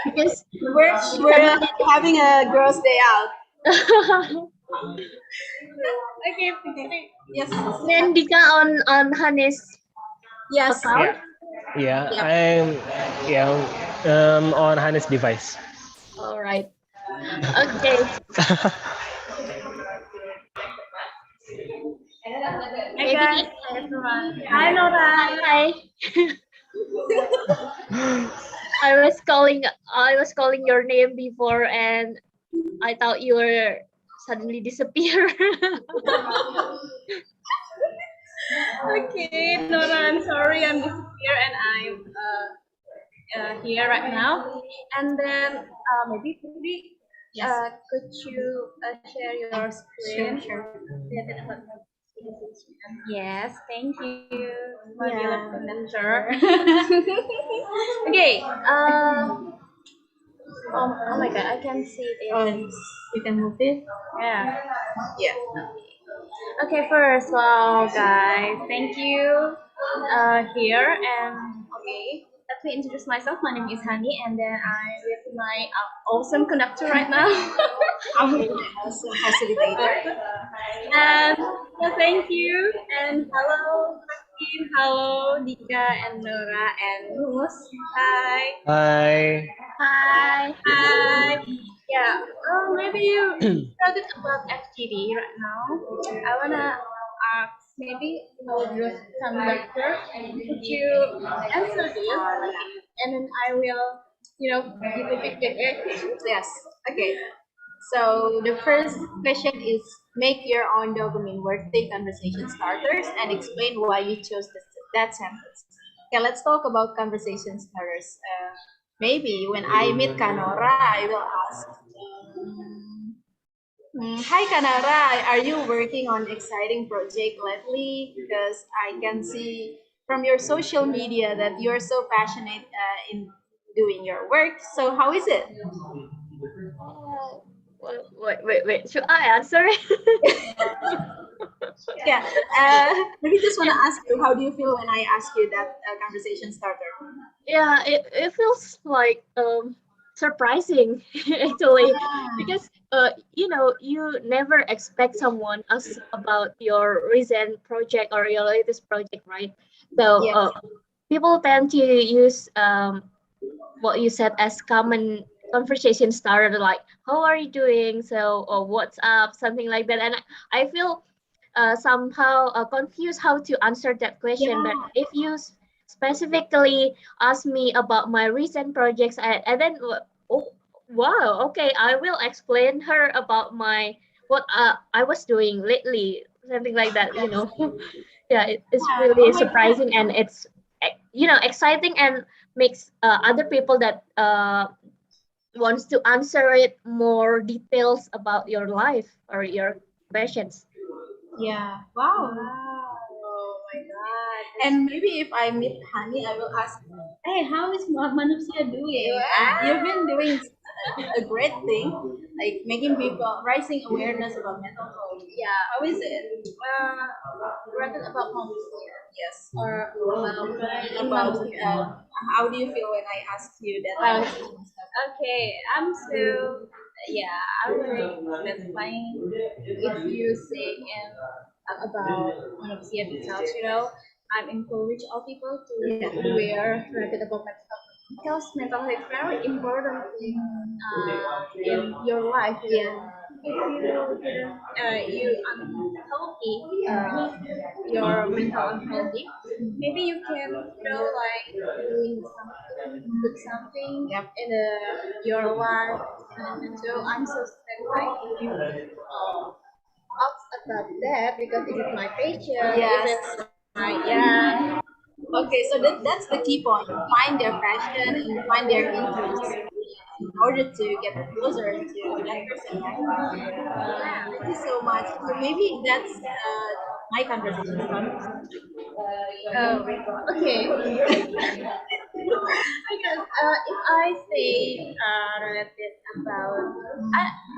because We're having a girls' day out. Okay, Putri. Yes. then Dika on Hanis Yes. account. Yeah, Yep. I'm on Hannes' device. All right. Okay. Hi Maybe. guys. Hi everyone. Hi Nora. Hi. I was calling your name before and I thought you were suddenly disappear. Okay, Nora, I'm sorry I'm disappear and I'm here right now. And then maybe Putri, could you share your screen? Sure. Yes, thank you, my beloved conductor. Okay. Oh my God, I can see it. You can move it. Yeah. Yeah. Okay, first of all, guys, thank you here and okay. Let me introduce myself. My name is Hani, and then I'm with my awesome conductor right now. I'm awesome facilitator. And thank you and hello, Hakim, hello, Dika and Nora and Mus. Hi. Hi. Hi. Hi. Yeah. Maybe you started about FTD right now. I wanna ask maybe your conductor. Could you answer this? And then I will, give a feedback. Yes. Okay. So the first question is make your own dopamine worthy conversation starters and explain why you chose that sentence. Okay, let's talk about conversation starters. Maybe when I meet Kanora, I will ask, hi Kanora, are you working on exciting project lately? Because I can see from your social media that you're so passionate in doing your work. So how is it? Wait. Should I answer? Yeah. Maybe just want to ask you, how do you feel when I ask you that conversation starter? Yeah, it feels like surprising actually because you never expect someone ask about your recent project or your latest project, right? So Yes. people tend to use what you said as common conversation starter, like how are you doing, so or what's up, something like that. And I feel somehow confused how to answer that question. But if you specifically ask me about my recent projects, and then oh, wow, okay, I will explain her about my what I was doing lately, something like that. Yeah, it's really surprising and it's exciting and makes other people that wants to answer it more details about your life or your questions. Yeah. Wow. Oh my God. And maybe if I meet Hani, I will ask, hey, how is manusia doing? You've been doing a great thing, like making people, raising awareness about mental health. Yeah. How is it? Rather about manusia. Yes. Or about how do you feel when I ask you that conversation stuff? Okay, yeah, I'm very satisfying if you say about manusia themselves, I'm encourage all people to aware related about mental health because mental health is very important thing in your life. Yeah. If you didn't, you unhealthy, your mental unhealthy, maybe you can, like doing something, good something in your life. So I'm so satisfied if you ask about that because it is my passion. Yes. It is my yeah. Okay, so that's the key point. Find their passion and find their interest in order to get closer to that person, right? Yeah, thank you so much. So maybe that's my conversation starters. Oh, okay. Because if I say related about,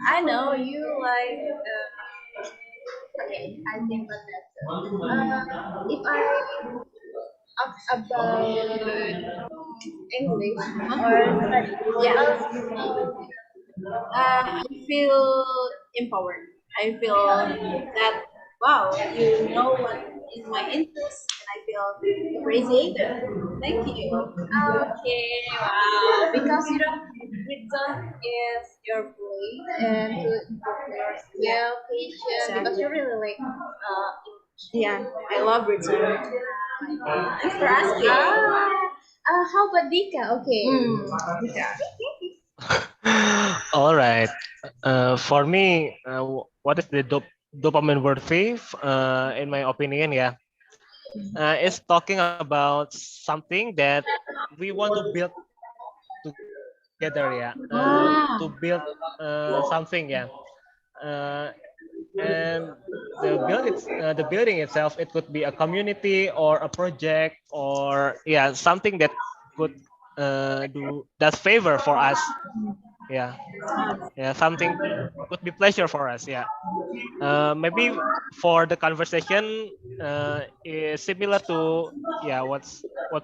I know you like. Okay, I think about that. If I ask about English or study, Yeah. um, I feel empowered. I feel that wow, you know what is my interest, and I feel appreciated. Thank you. okay, wow. Because you know, Britzone is your place and to improve your skill, patience, because Exactly. you really like Yeah, I love Britzone. Thanks for asking. how about Dika? Okay. Yeah. All right. For me, what is the dopamine worthy? In my opinion, yeah, it's talking about something that we want to build together, yeah, to build something, yeah, uh, and the building itself, it could be a community or a project or yeah, something that could do that favor for us, yeah, yeah, something could be pleasure for us, yeah. Maybe for the conversation is similar to yeah what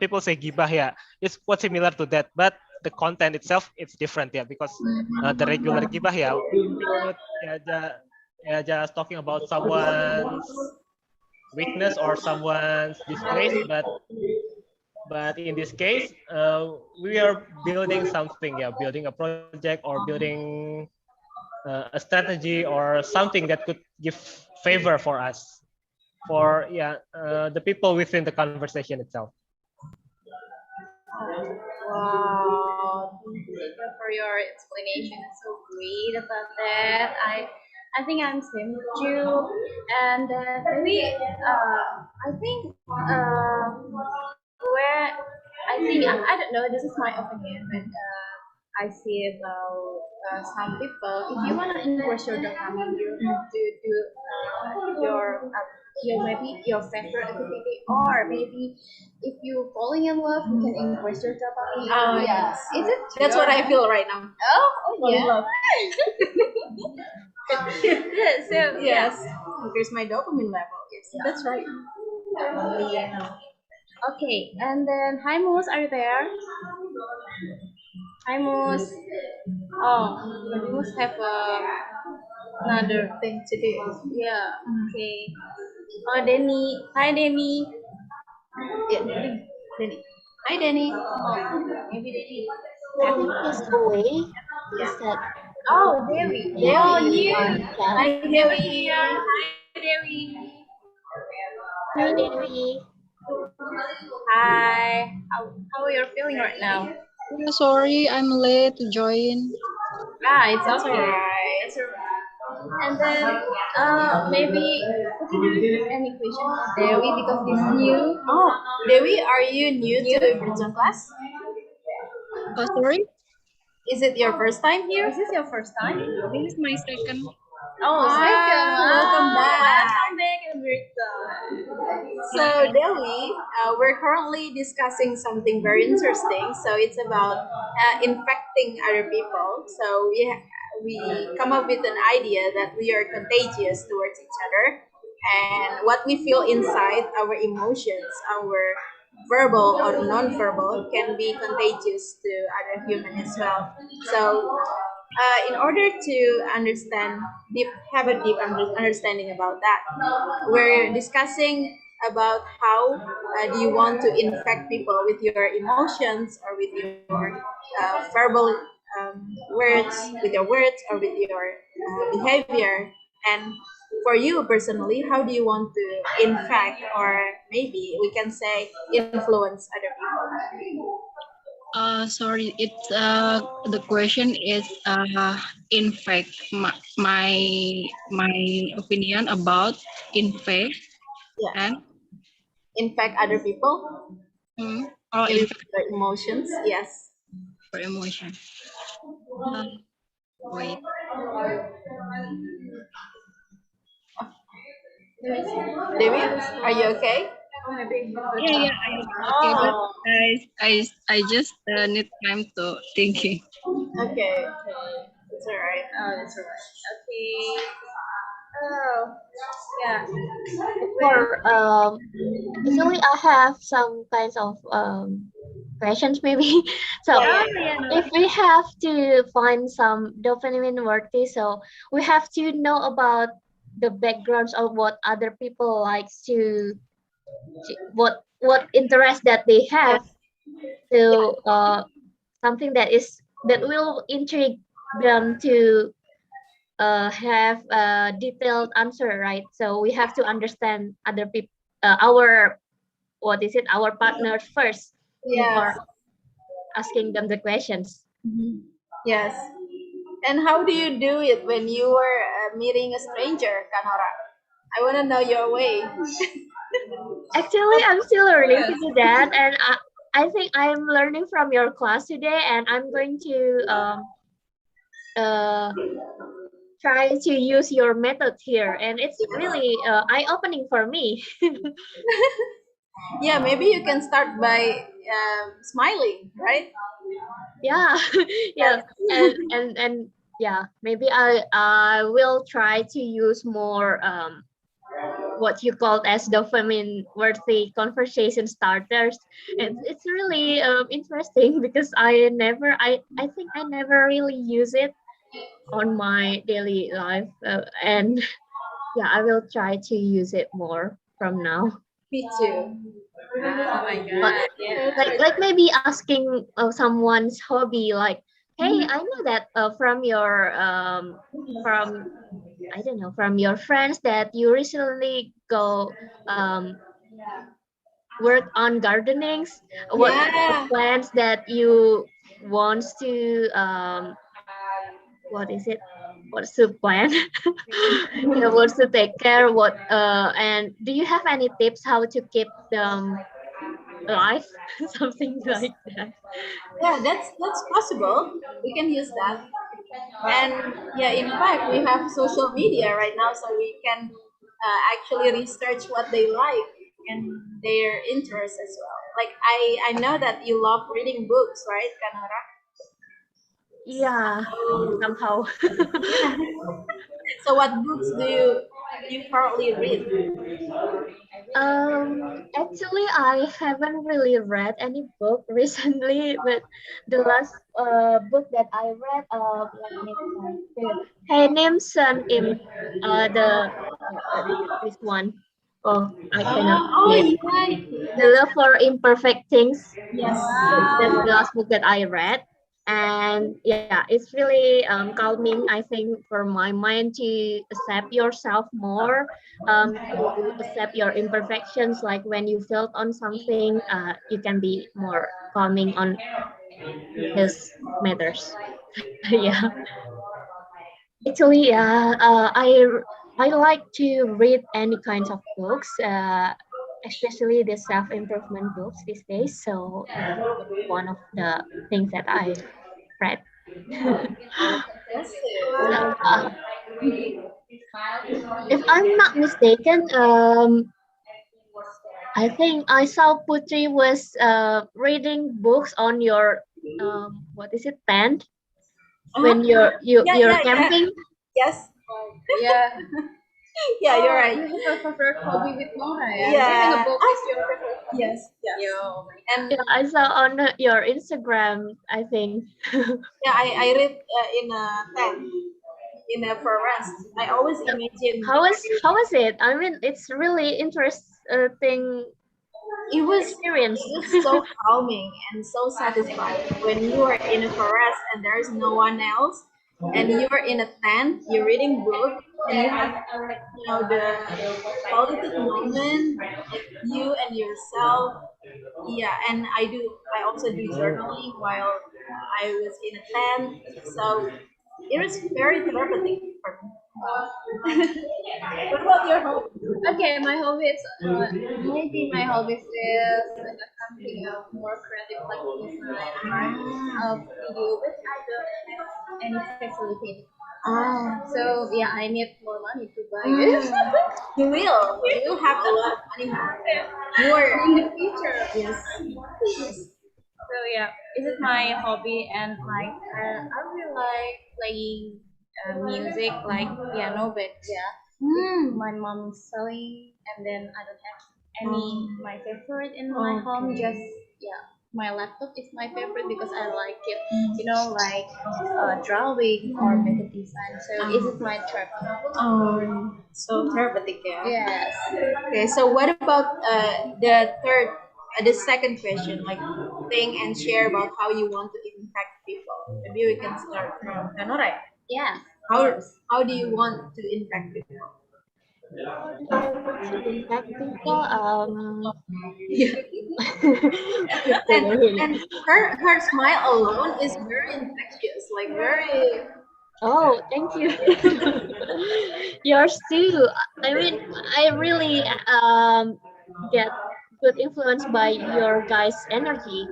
people say gibah, yeah, it's quite similar to that, but the content itself it's different, yeah, because the regular gibah, yeah, we could yeah, just talking about someone's weakness or someone's disgrace, but in this case we are building something, yeah, building a project or building a strategy or something that could give favor for us, for yeah, the people within the conversation itself. Wow, thank you for your explanation. It's so great about that. I think I'm same with you, and maybe I think where I don't know. This is my opinion, but I see about some people. If you want to increase your dopamine, you have to do your maybe your favorite activity, or maybe if you falling in love, you can increase your dopamine. Oh, Yeah, yes. is it? That's what I feel right now. Oh Fall in yeah. love. So Yes. Increase my dopamine level. Yes, that's right. yeah. Okay, and then hi Moose, are you there? Hi Moose. Oh, but we must have another thing to do. Yeah. Okay. Oh, Denny. Hi, Denny. Yeah, Denny. Hi, Danny. Oh, maybe Denny. I think he's away. He Yeah. said Oh, Dewi. Oh, maybe you. on chat. Hi, Dewi Dewi. here. Hi, Dewi. Hi, Devi. Hi. How are you feeling right now? Yeah, sorry, I'm late to join. It's That's okay. alright. It's alright. And then maybe do you have any question for Dewi because this new? Oh, Dewi, are you new to Britzone class? Sorry, Is it your first time here? Is this your first time? this is my second. Oh, second. Welcome back. Welcome back in Britain. So, Dewi, we're currently discussing something very interesting. So, it's about infecting other people. So, we come up with an idea that we are contagious towards each other. And what we feel inside, our emotions, our verbal or non-verbal, can be contagious to other human as well. So, in order to have a deep understanding about that, we're discussing about how do you want to infect people with your emotions or with your verbal with your words or with your behavior. And for you personally, how do you want to infect, or maybe we can say influence other people? Sorry, it's the question is in fact my opinion about in fact Yeah. and In fact, other people. or in Feeling fact their emotions. Yes. for emotion. Uh, Wait. Dewi, are you okay? Yeah, I'm okay, but Oh, I just need time to thinking. okay. It's alright. It's alright. Okay. Oh, yeah. For actually, I have some kinds of questions maybe. So Yeah, if we have to find some dopamine worthy, so we have to know about the backgrounds of what other people likes what interest that they yeah. have to something that will intrigue them to have a detailed answer, right? So we have to understand other people, our what is it, our partners first Yes. before asking them the questions. Mhm. Yes. And how do you do it when you were meeting a stranger, Kanora? I want to know your way. Actually, I'm still learning to do that, and I think I'm learning from your class today, and I'm going to uh, try to use your method here, and it's really eye-opening for me. Yeah, maybe you can start by smiling, right? Yeah, yeah, Yes. and yeah, maybe I will try to use more what you called as dopamine worthy conversation starters. It's really interesting because I think I never really use it on my daily life, and yeah, I will try to use it more from now. Me too. Oh my But God. Yeah. like maybe asking someone's hobby, like, hey, I know that from I don't know, from your friends that you recently go work on gardenings. What are the Yeah. plants that you wants to what is it? What's to plant? Yeah, wants to take care. What and do you have any tips how to keep them alive? Something like that. Yeah, that's possible. We can use that. And yeah, in fact, we have social media right now, so we can actually research what they like and their interests as well. Like I know that you love reading books, right, Kanara? Yeah, somehow. Yeah. So what books do you currently read? Actually, I haven't really read any book recently, but the last book that I read, let me check. The Hey Name Sun Im, the what is it? This one. Oh, I cannot Oh see it. yeah, The that's Love for Imperfect Things. yes. That's the last book that I read, and yeah, it's really calming, I think, for my mind to accept yourself more, to accept your imperfections. Like when you failed on something, you can be more calming on these matters. Yeah, actually, I like to read any kinds of books, especially the self improvement books these days. So yeah, that's one of the things that I read. Yes. So, if I'm not mistaken, I think I saw Putri was reading books on your what is it, tent Uh-huh. when Yeah, you're yeah, yeah. camping. Yes. Yeah. Yeah, you're right. You have a favorite hobby with Nora, yeah? Reading a Yeah. book is your favorite hobby? Yes, yes. Yo. And Yeah, I saw on your Instagram, I think. yeah, I read in a tent, in a forest. I always imagine How was it? I mean, it's really interesting it experience. was so calming and so satisfying when you are in a forest and there is no one else and you're in a tent, you're reading book, and you have the solitude moment, like you and yourself. Yeah, and I also do journaling while I was in a tent, so it was very therapeutic for me. What about your hobby? Okay, my hobbies, maybe my hobbies is something more creative like design art of video, but I don't have any facility. So yeah, I need more money to buy it. You will. You will have a lot of money more. More. In the future. Yes. Yes. So yeah, this is my hobby, and like I really like playing music like piano, but yeah, my mom is sewing, and then I don't have any my favorite in my home. Just yeah, my laptop is my favorite because I like it. Like drawing or make a design. So this is my therapy. So therapeutic, yeah. Yes. Okay, so what about the second question, like think and share about how you want to impact people. Maybe we can start from Kanore. Yeah. How how do you want to impact people? How do I want to impact people? Yeah. and her smile alone is very infectious, like very. Oh, thank you. Yours too. I mean, I really get good influence by your guys' energy,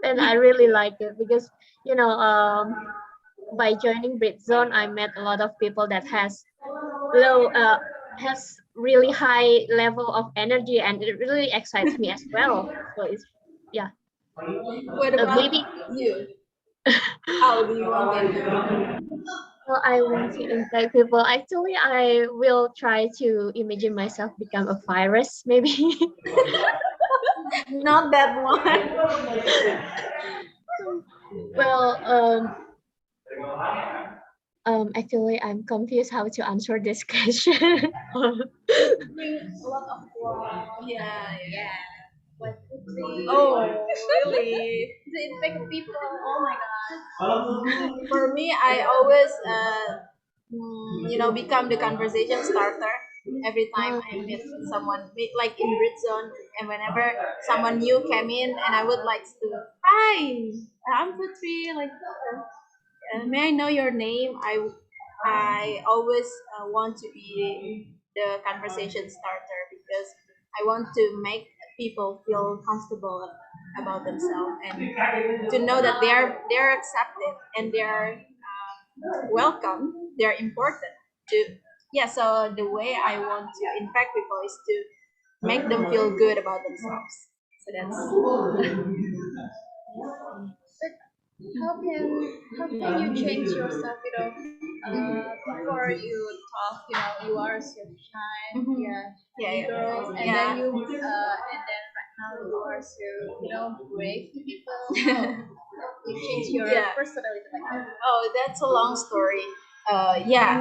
and I really like it because you know by joining Britzone, I met a lot of people that has really high level of energy, and it really excites me as well. So it's yeah. What about Maybe you? How do you want to impact people? well, I want to impact people. Actually, I will try to imagine myself become a virus, maybe. Not that one. Well, actually, I'm confused how to answer this question. Bring a lot of wow. Yeah. Like Putri. Oh, really? To infect people. Oh my god. For me, I always, become the conversation starter every time I meet someone, like in Britzone, and whenever someone new came in, and I would like to, hi, I'm Putri, like, may I know your name? I always want to be the conversation starter because I want to make people feel comfortable about themselves and to know that they're accepted and they're welcome. They're important. To yeah. So the way I want to impact people is to make them feel good about themselves. So that's. How can you change yourself? Before you talk, you are so shy, Yeah. girls, and Yeah. then right now you are so brave to people. You change your Yeah. personality like that. Oh, that's a long story. Yeah.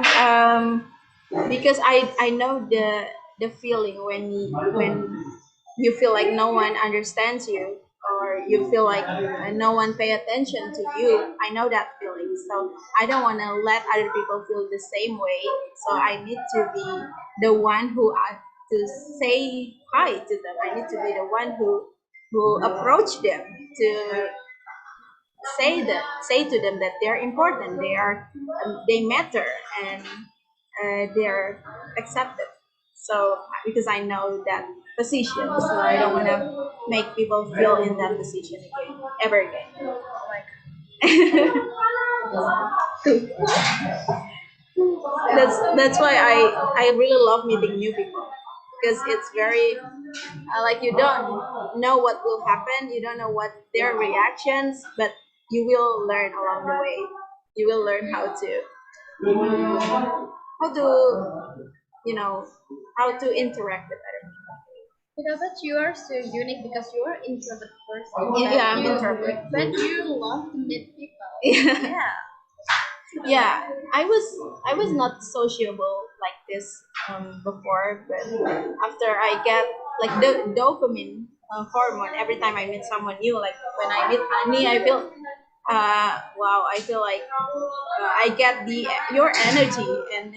Because I know the feeling when you feel like no one understands you or you feel like no one pay attention to you. I know that feeling. So I don't want to let other people feel the same way. So I need to be the one who to say hi to them. I need to be the one who approach them to say to them that they're important, they matter, and they're accepted. So because I know that position, so I don't want to make people feel in that position again, ever again. That's why I really love meeting new people because it's very like you don't know what will happen, you don't know what their reactions, but you will learn along the way. You will learn how to you know how to interact with other But you are so unique because you are introvert person. people. Yeah, I'm introvert. But you love to meet people. Yeah. Yeah, I was not sociable like this before, but after I get like the dopamine hormone every time I meet someone new, like when I meet Hani, wow, I feel like I get your energy, and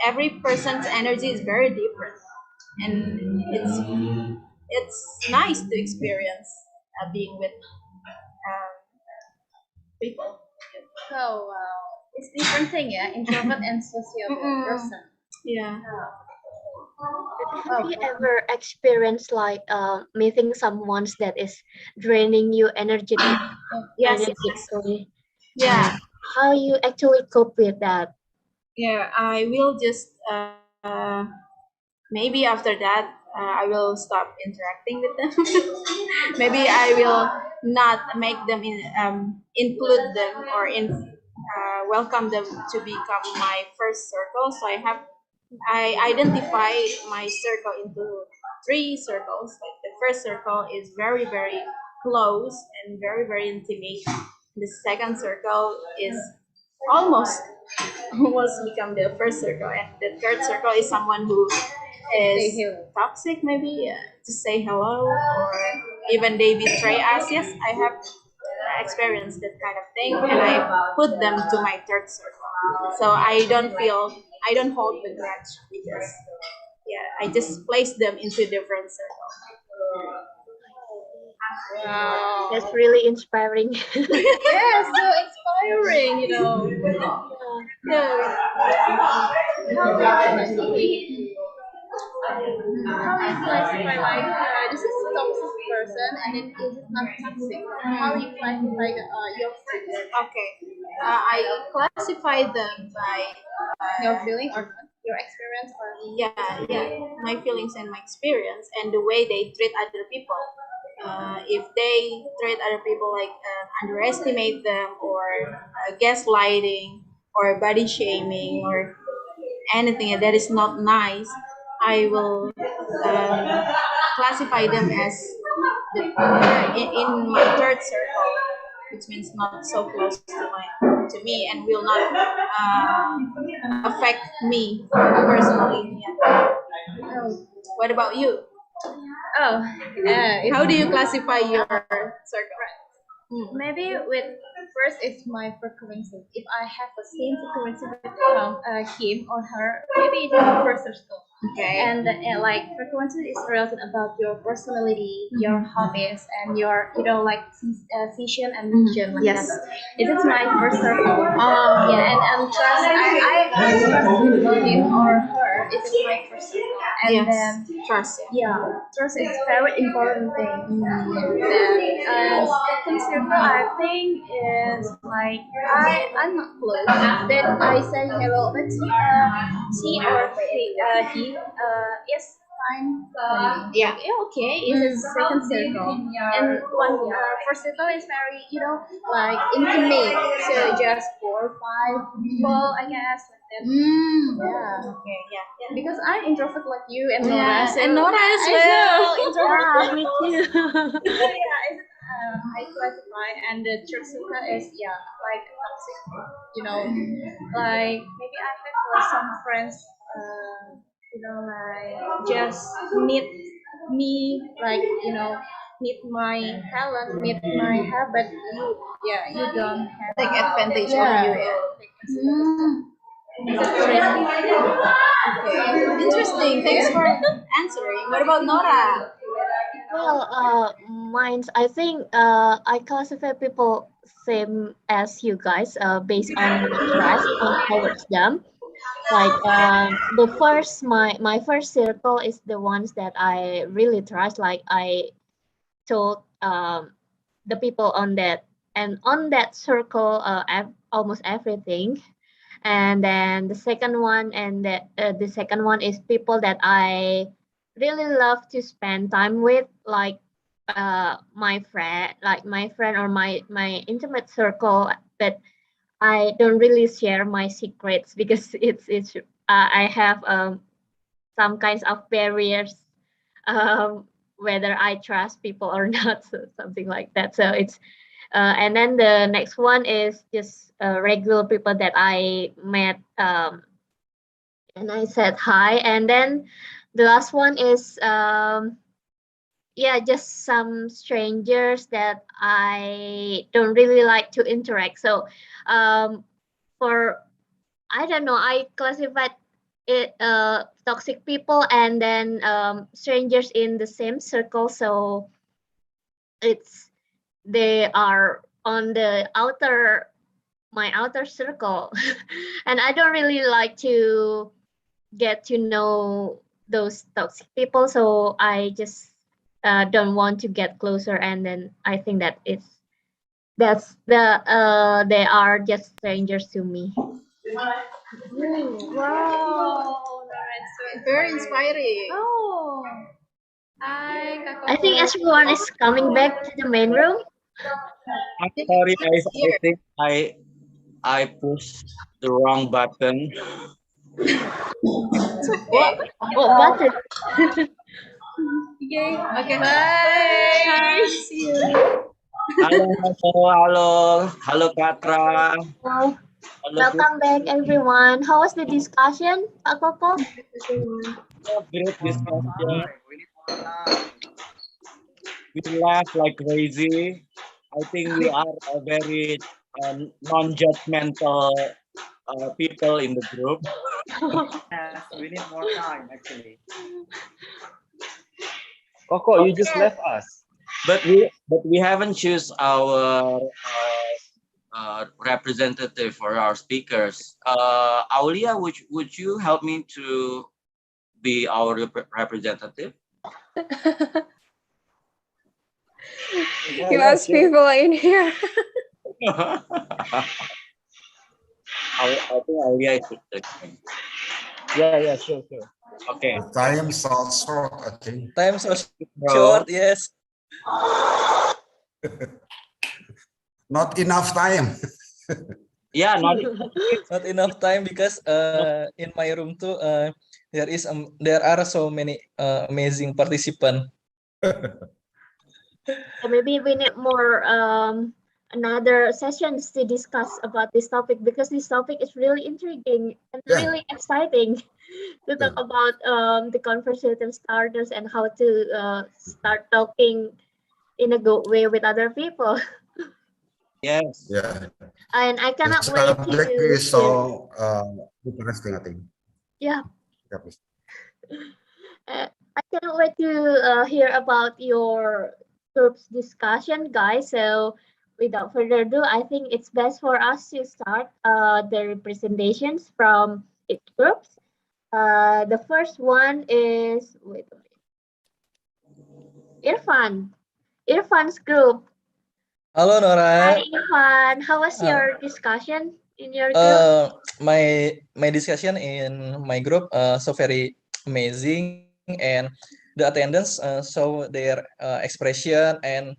every person's energy is very different, and it's nice to experience being with people. So it's different thing, yeah, introvert and sociable person. Yeah. Have you ever experienced like meeting someone that is draining you Yes. energetically? Yeah. And how you actually cope with that? Yeah, I will just maybe after that I will stop interacting with them. Maybe I will not make them include them or welcome them to become my first circle. So I identify my circle into three circles. Like the first circle is very close and very intimate. The second circle is almost almost become the first circle, and the third circle is someone who is toxic, maybe to say hello, or even they betray us. Yes, I have experienced that kind of thing, and I put them to my third circle. So I don't hold the grudge, because I just place them into different circles. Wow. That's really inspiring. Yeah, so inspiring, you know. Yeah. How do you classify like this is a toxic person and it is not toxic? How you classify your friends? Okay, I classify them by Your feeling or not? Your experience or my feelings and my experience, and the way they treat other people. If they treat other people like underestimate them, or gaslighting, or body shaming, or anything that is not nice, I will classify them as in my third circle, which means not so close to me, and will not affect me personally. Yeah. What about you? oh How do you classify your circle? maybe with first is my frequency. If I have the same frequency with him or her, maybe it is the first circle. Okay. And like frequency is related about your personality, your hobbies, and your like vision and mission. Like Yes. that. This is my first circle. And trust. I trust him or her. It is my first circle. And then trust. trust is very important thing. And second circle, I think is like I'm not close. Then I say hello, but she or he is fine. Okay. It is second circle, and one first circle is very like intimate. So just 4 or 5 people, I guess. Like that. Yeah. Okay. Yeah. Because I'm introvert like you and Nora. Yeah, So and Nora as I well. know, introvert. Me too. I classify, and the third circle is like toxic. Like maybe I have some friends, like just need me, like need my talent, need my habit. You don't have Take advantage of you. Okay. Interesting. Thanks for answering. What about Nora? Well, mine's I think I classify people same as you guys based on my trust on towards them. Like my first circle is the ones that I really trust. Like I told the people on that, and on that circle almost everything. And then the second one, the second one is people that I really love to spend time with, like my friend or my intimate circle, but I don't really share my secrets because it's I have some kinds of barriers, whether I trust people or not, so something like that. So it's and then the next one is just regular people that I met, and I said hi. And then the last one is yeah, just some strangers that I don't really like to interact. So for I don't know, I classified it toxic people and then strangers in the same circle. So it's they are on the outer my outer circle, and I don't really like to get to know those toxic people. So I just don't want to get closer, and then I think that that's they are just strangers to me. Ooh, wow, that's very inspiring. Oh, hi, Kak I think Koko. everyone is coming back to the main room. I'm sorry, I think I pushed the wrong button. It's What okay. what button? Okay, okay, bye. See you. Halo Katra. Oh, Halo welcome back Putri. everyone. How was the discussion, Kak Koko? Great discussion. We laugh like crazy. I think we are a very non-judgmental people in the group. Yes, we need more time actually. Coco, you just left us. But we haven't choose our representative for our speakers. Aulia, would you help me to be our representative? You ask people in here. I think Aulia is the Yeah, sure. Okay. The time so short, I think. Time so short, yes. Not enough time. Yeah, not not enough time because in my room too there are so many amazing participants. So maybe we need more another sessions to discuss about this topic, because this topic is really intriguing and really exciting to talk about the conversative starters and how to start talking in a good way with other people. Yes. Yeah. And I The cannot wait subject to is hear. so interesting, I think. Yeah. Yeah, please. I cannot wait to hear about your group's discussion, guys. So without further ado, I think it's best for us to start the representations from each groups. The first one is, wait a minute, Irfan. Irfan's group. Halo Hi Nora. Irfan, how was your discussion in your group? My discussion in my group so very amazing, and the attendance show their expression, and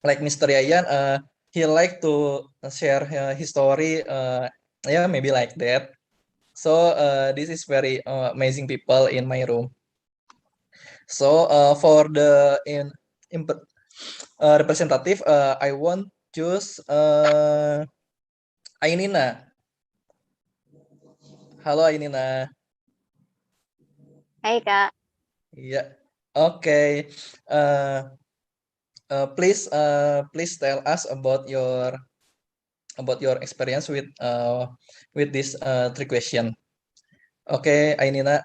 like Mr. Yayan he like to share his story, yeah, maybe like that. So this is very amazing people in my room. So for the representative, I want choose Ainina. Halo Ainina. Hai Kak. Yeah. Okay. Please tell us about your experience with this three question. Okay, Ainina,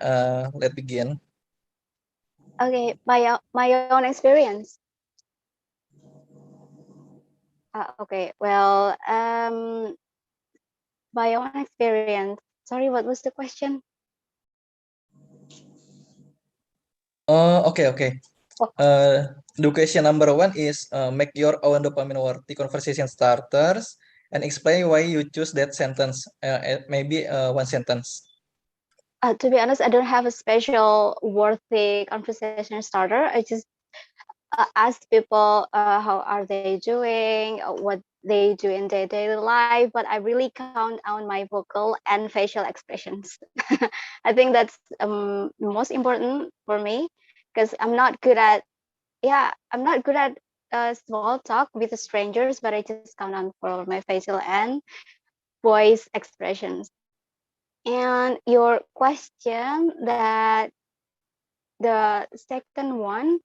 let's begin. Okay, my own experience. Okay, well, my own experience. Sorry, what was the question? Okay. The question number one is make your own dopamine worthy conversation starters and explain why you choose that sentence. Maybe one sentence. To be honest, I don't have a special worthy conversation starter. I just ask people how are they doing, what they do in their daily life, but I really count on my vocal and facial expressions. I think that's most important for me, because I'm not good at small talk with strangers, but I just count on for my facial and voice expressions. And your question, that the second one,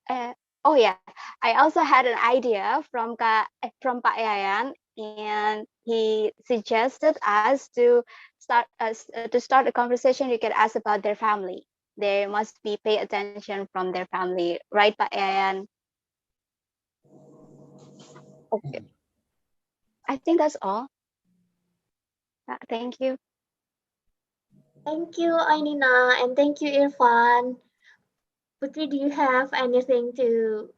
oh yeah, I also had an idea from Pak Yayan, and he suggested us to start a conversation. You can ask about their family. They must be pay attention from their family, right, Pak Yayan? Okay, I think that's all. Thank you. Thank you, Ainina, and thank you, Irfan. Putri, do you have anything to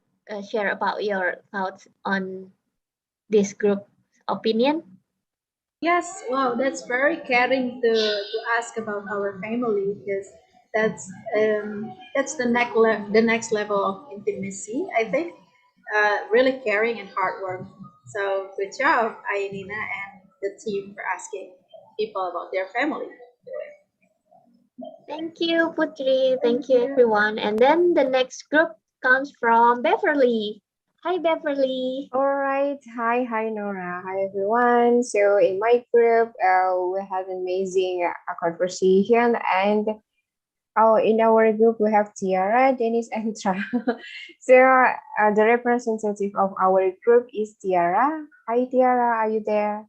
share about your thoughts on this group opinion? Yes, wow, that's very caring to ask about our family because that's the next level of intimacy. I think really caring and hard work. So good job, Ayanina and the team for asking people about their family. Thank you, Putri. Thank you, everyone. And then the next group comes from Beverly. Hi, Beverly. All right. Hi, Nora. Hi, everyone. So in my group, we had an amazing conversation, and in our group we have Tiara, Dennis, and Tra. So the representative of our group is Tiara. Hi, Tiara. Are you there?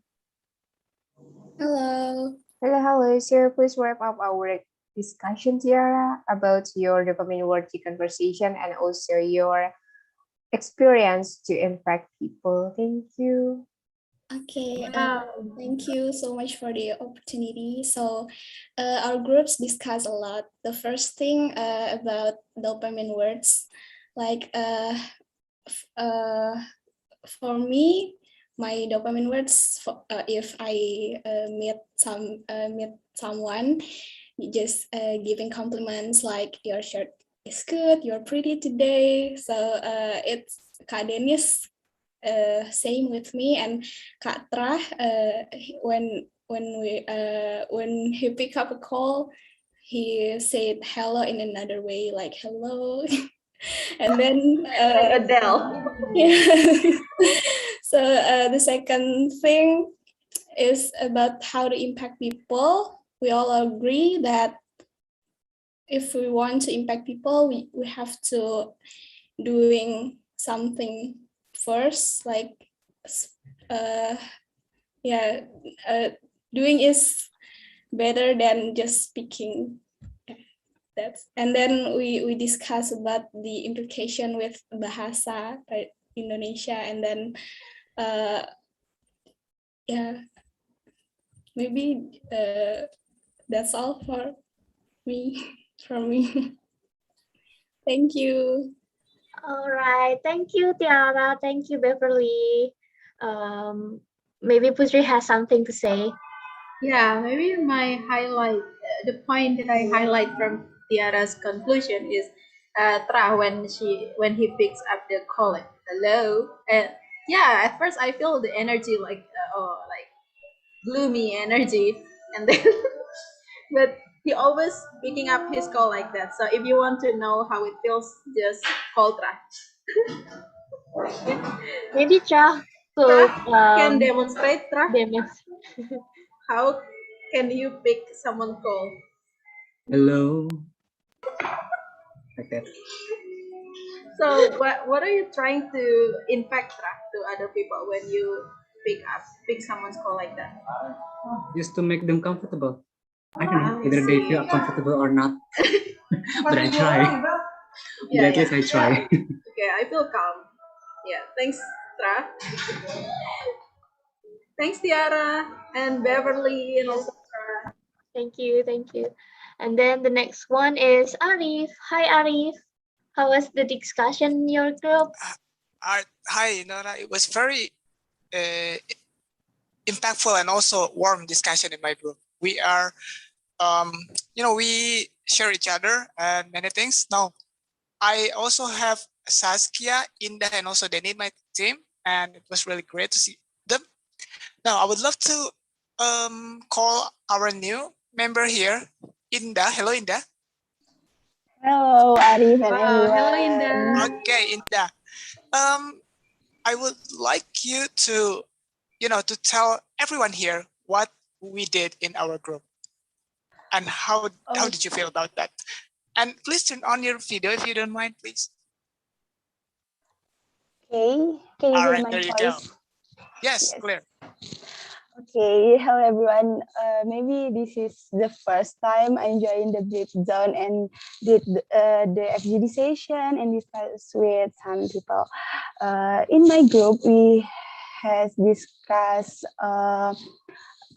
Hello. Hello. So please wrap up our discussion, Tiara, about your dopamine worthy conversation and also your experience to impact people. Thank you. Okay, thank you so much for the opportunity. So our groups discuss a lot. The first thing about dopamine words, like for me, my dopamine words, if I meet someone, just giving compliments like your shirt is good, you're pretty today. So it's Kak Dennis same with me, and Kak Tra, when he pick up a call, he said hello in another way, like hello. And then Like Adele. yeah. So the second thing is about how to impact people. We all agree that if we want to impact people, we have to doing something first, like yeah, doing is better than just speaking. That's, and then we discuss about the implication with bahasa Indonesia, and then yeah, maybe that's all for me. From me. Thank you. All right. Thank you, Tiara. Thank you, Beverly. Maybe Putri has something to say. Yeah, maybe my highlight, the point that I highlight from Tiara's conclusion is Tra when he picks up the call, like, hello, and yeah, at first I feel the energy like like gloomy energy, and then but he always picking up his call like that. So if you want to know how it feels, just call Tra. Maybe Tra could Can demonstrate, Tra. demonstrate. How can you pick someone call? Hello. Like that. So what are you trying to impact to other people when you pick someone's call like that? Just to make them comfortable. I don't know I whether they see. feel comfortable or not. But I try. Yeah, But at least I try. Okay, I feel calm. Yeah, thanks, Tra. Thanks, Tiara and Beverly, and also Tra. Thank you, thank you. And then the next one is Arif. Hi, Arif. How was the discussion in your group? Hi, Nora. It was very impactful and also warm discussion in my group. We are, we share each other and many things. Now, I also have Saskia, Indah, and also Danny in my team, and it was really great to see them. Now, I would love to call our new member here, Indah. Hello, Indah. Hello, Arif and everyone. Hello, Indah. Okay, Indah. I would like you to, to tell everyone here what we did in our group and how did you feel about that? And please turn on your video if you don't mind, please. Okay, can you All hear right, my there you go. voice? Yes, Yes. clear. Okay, hello everyone. Maybe this is the first time I joined the Britzone and did the FGD session and discuss with some people. In my group, we has discussed a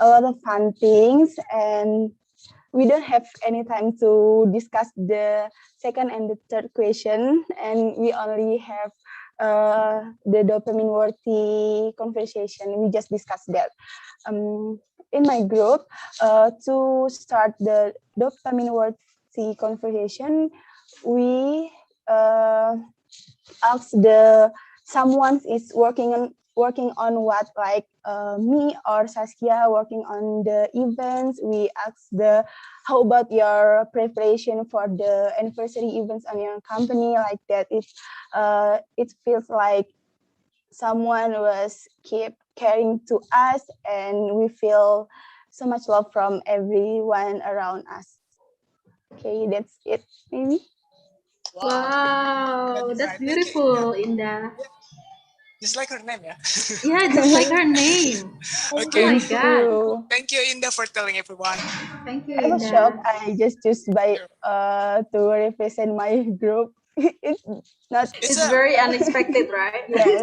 lot of fun things, and we don't have any time to discuss the second and the third question, and we only have the dopamine worthy conversation. We just discussed that. In my group, to start the dopamine worthy conversation, we ask the someone is working on what, like me or Saskia working on the events. We ask the how about your preparation for the anniversary events on your company, like that. It feels like someone was keep caring to us, and we feel so much love from everyone around us. Okay, that's it maybe. Wow, That's that's right. Thank you, Indah. beautiful, Indah. Just like her name, yeah. Yeah, just like her name. Oh Okay. my Thank God. you. Thank you, Indah, for telling everyone. Thank you, I was shocked. Indah. I just choose by to represent my group. It's not. It's It's a very unexpected, right? Yes.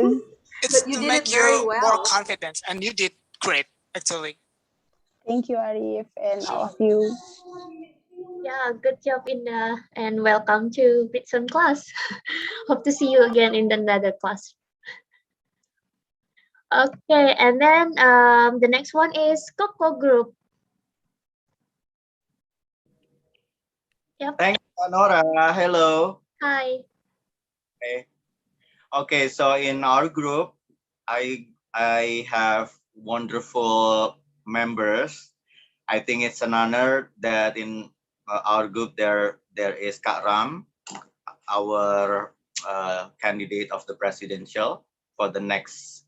it's But you to did make it very you more well. confident, and you did great, actually. Thank you, Arif, and all Sure. of you. Yeah, good job, Indah, and welcome to Britzone class. Hope to see you again in another class. Okay, and then the next one is Coco Group. Yep. Thanks, Nora. Hello. Hi. Okay. Okay, so in our group, I have wonderful members. I think it's an honor that in our group there is Kak Ram, our candidate of the presidential for the next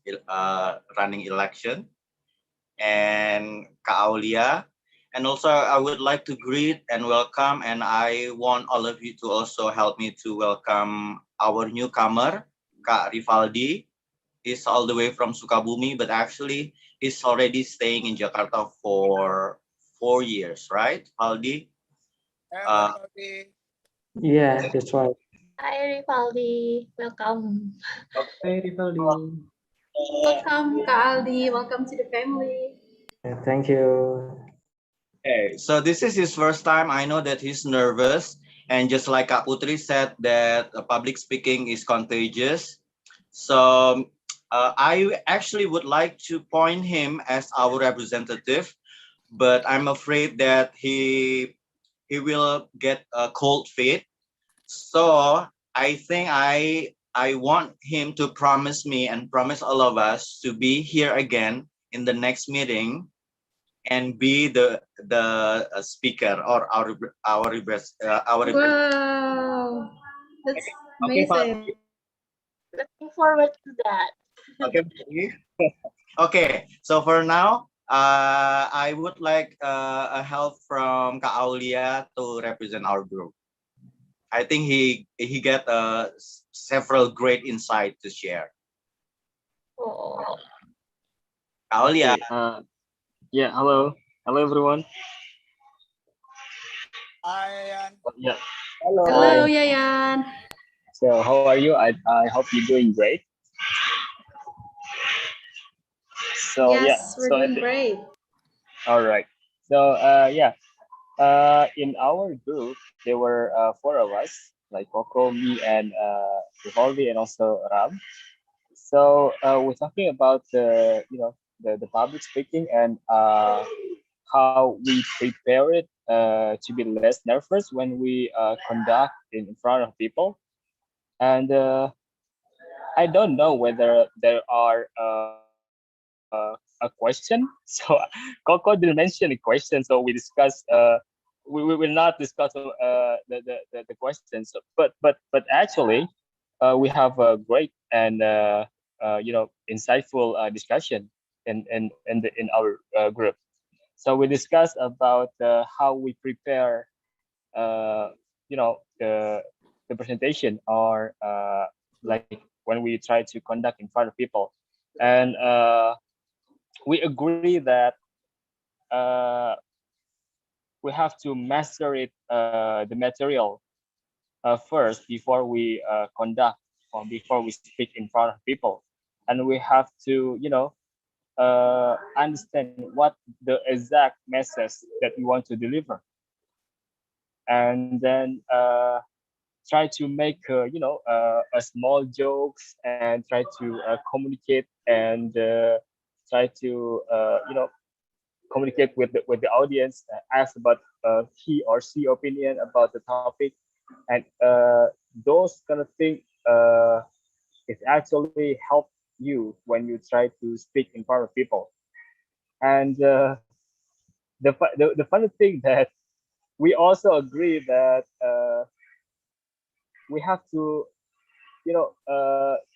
running election, and Kak Aulia. And also I would like to greet and welcome, and I want all of you to also help me to welcome our newcomer, Kak Rivaldi. He's all the way from Sukabumi, but actually he's already staying in Jakarta for 4 years, right, Aldi? Yeah, that's right. Hi, Rivaldi. Welcome. Hey, Rivaldi. Welcome, Kak Aldi. Welcome to the family. Yeah, thank you. Okay, so this is his first time. I know that he's nervous, and just like Kak Putri said, that public speaking is contagious. So I actually would like to point him as our representative, but I'm afraid that he will get a cold feet. So I think I want him to promise me and promise all of us to be here again in the next meeting and be the speaker or our Wow, that's Okay, amazing. Looking forward to that. okay. Okay, so for now, I would like a help from Kak Aulia to represent our group. I think he get several great insight to share. Oh. Kak Aulia. Okay, yeah, hello everyone. Hi. Yeah. Hello, Hi. Yayan. So how are you? I hope you're doing great. So yeah, Yes, we're doing great. all right. So yeah, in our group there were 4 of us, like Coco, me, and Vivaldi, and also Ram. So we're talking about the public speaking and how we prepare it to be less nervous when we conduct in front of people. And I don't know whether there are a question. So Coco didn't mention a question, so we discuss. We will not discuss the questions. But actually, we have a great and insightful discussion in our group. So we discussed about how we prepare, uh, the presentation, or like when we try to conduct in front of people. And we agree that we have to master it, the material first before we conduct or before we speak in front of people. And we have to, understand what the exact message that we want to deliver. And then try to make, a small jokes and try to communicate and try to, communicate with the audience, ask about he or she opinion about the topic, and those kind of things it actually help you when you try to speak in front of people. And the funny thing that we also agree that we have to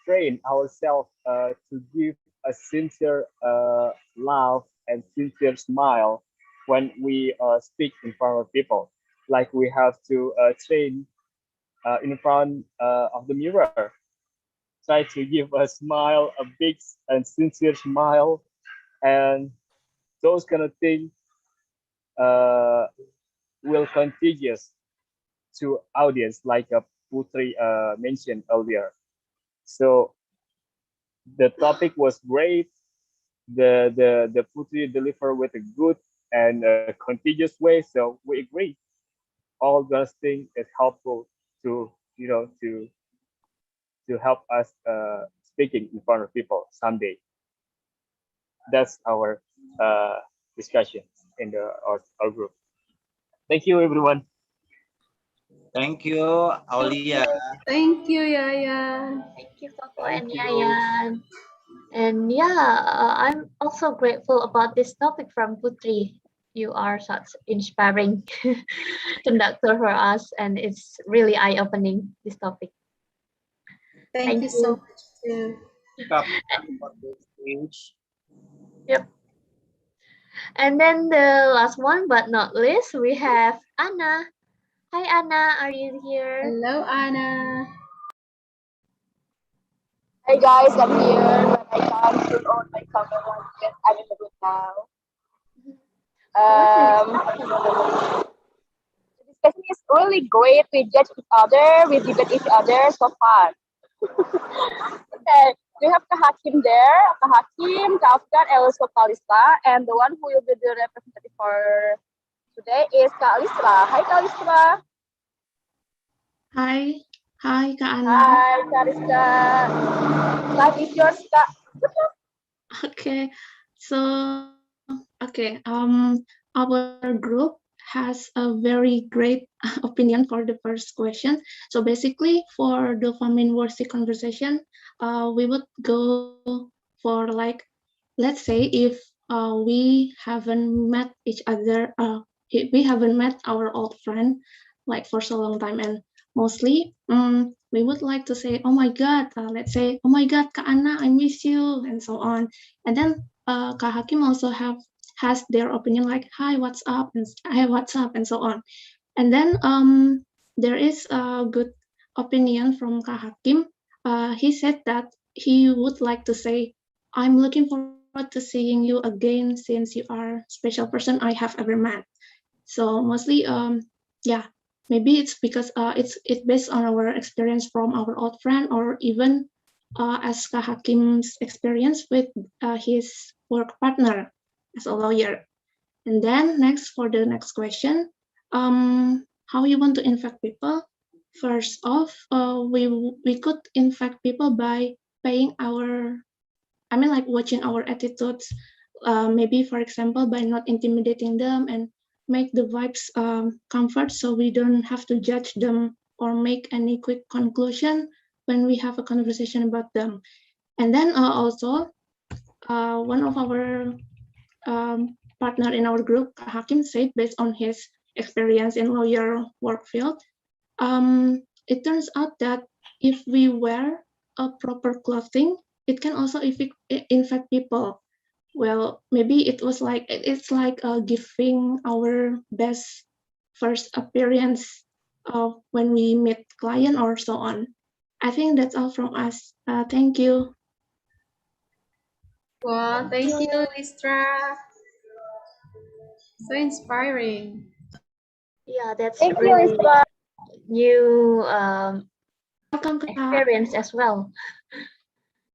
train ourselves to give a sincere laugh and sincere smile when we speak in front of people. Like we have to train in front of the mirror, try to give a smile, a big and sincere smile, and those kind of things will contagious to audience, like Putri mentioned earlier. So the topic was great. The Putri deliver with a good and contagious way. So we agree. All those things is helpful to to help us speaking in front of people someday. That's our discussion in our group. Thank you, everyone. Thank you, Aulia. Thank you, Yaya. Thank you, Koko Thank and you. Yayan. And yeah, I'm also grateful about this topic from Putri. You are such inspiring conductor for us, and it's really eye-opening, this topic. Thank you so much too. Yep. And then the last one but not least, we have Anna. Hi Anna, are you here? Hello, Anna. Hi guys, I'm here, but I can't turn on my camera because I'm in the room now. The discussion is really great. We judge each other, we debate each other, so fun. Okay, we have Kak Hakim there, Kak Hakim, Kak Afgan, and also Kak Listra, and the one who will be the representative for today is Kak Listra. Hi Kak Listra. Hi, Kak Ana. Hi Kak Listra. Life is yours, Kak. Okay, so our group has a very great opinion for the first question. So basically, for dopamine worthy conversation, we would go for like, let's say if we haven't met each other, we haven't met our old friend like for so long time, and mostly we would like to say, oh my God, let's say, oh my God, Kak Ana, I miss you, and so on. And then Kak Hakim also has their opinion like, hi, what's up, and hi, what's up, and so on. And then there is a good opinion from Kak Hakim. He said that he would like to say, I'm looking forward to seeing you again since you are a special person I have ever met. So mostly, yeah, maybe it's because it's based on our experience from our old friend, or even as Kak Hakim's experience with his work partner as a lawyer. And then next, for the next question, how you want to infect people? First off, we could infect people by paying like watching our attitudes. Maybe, for example, by not intimidating them and make the vibes comfort, so we don't have to judge them or make any quick conclusion when we have a conversation about them. And then also, one of our partner in our group, Hakim, said based on his experience in lawyer work field, it turns out that if we wear a proper clothing, it can also infect people. Well, maybe it's like giving our best first appearance when we meet client or so on. I think that's all from us. Thank you. Well, thank you, Listra. So inspiring. Yeah, that's Thank you, really Isra. new Welcome, Kak. experience as well.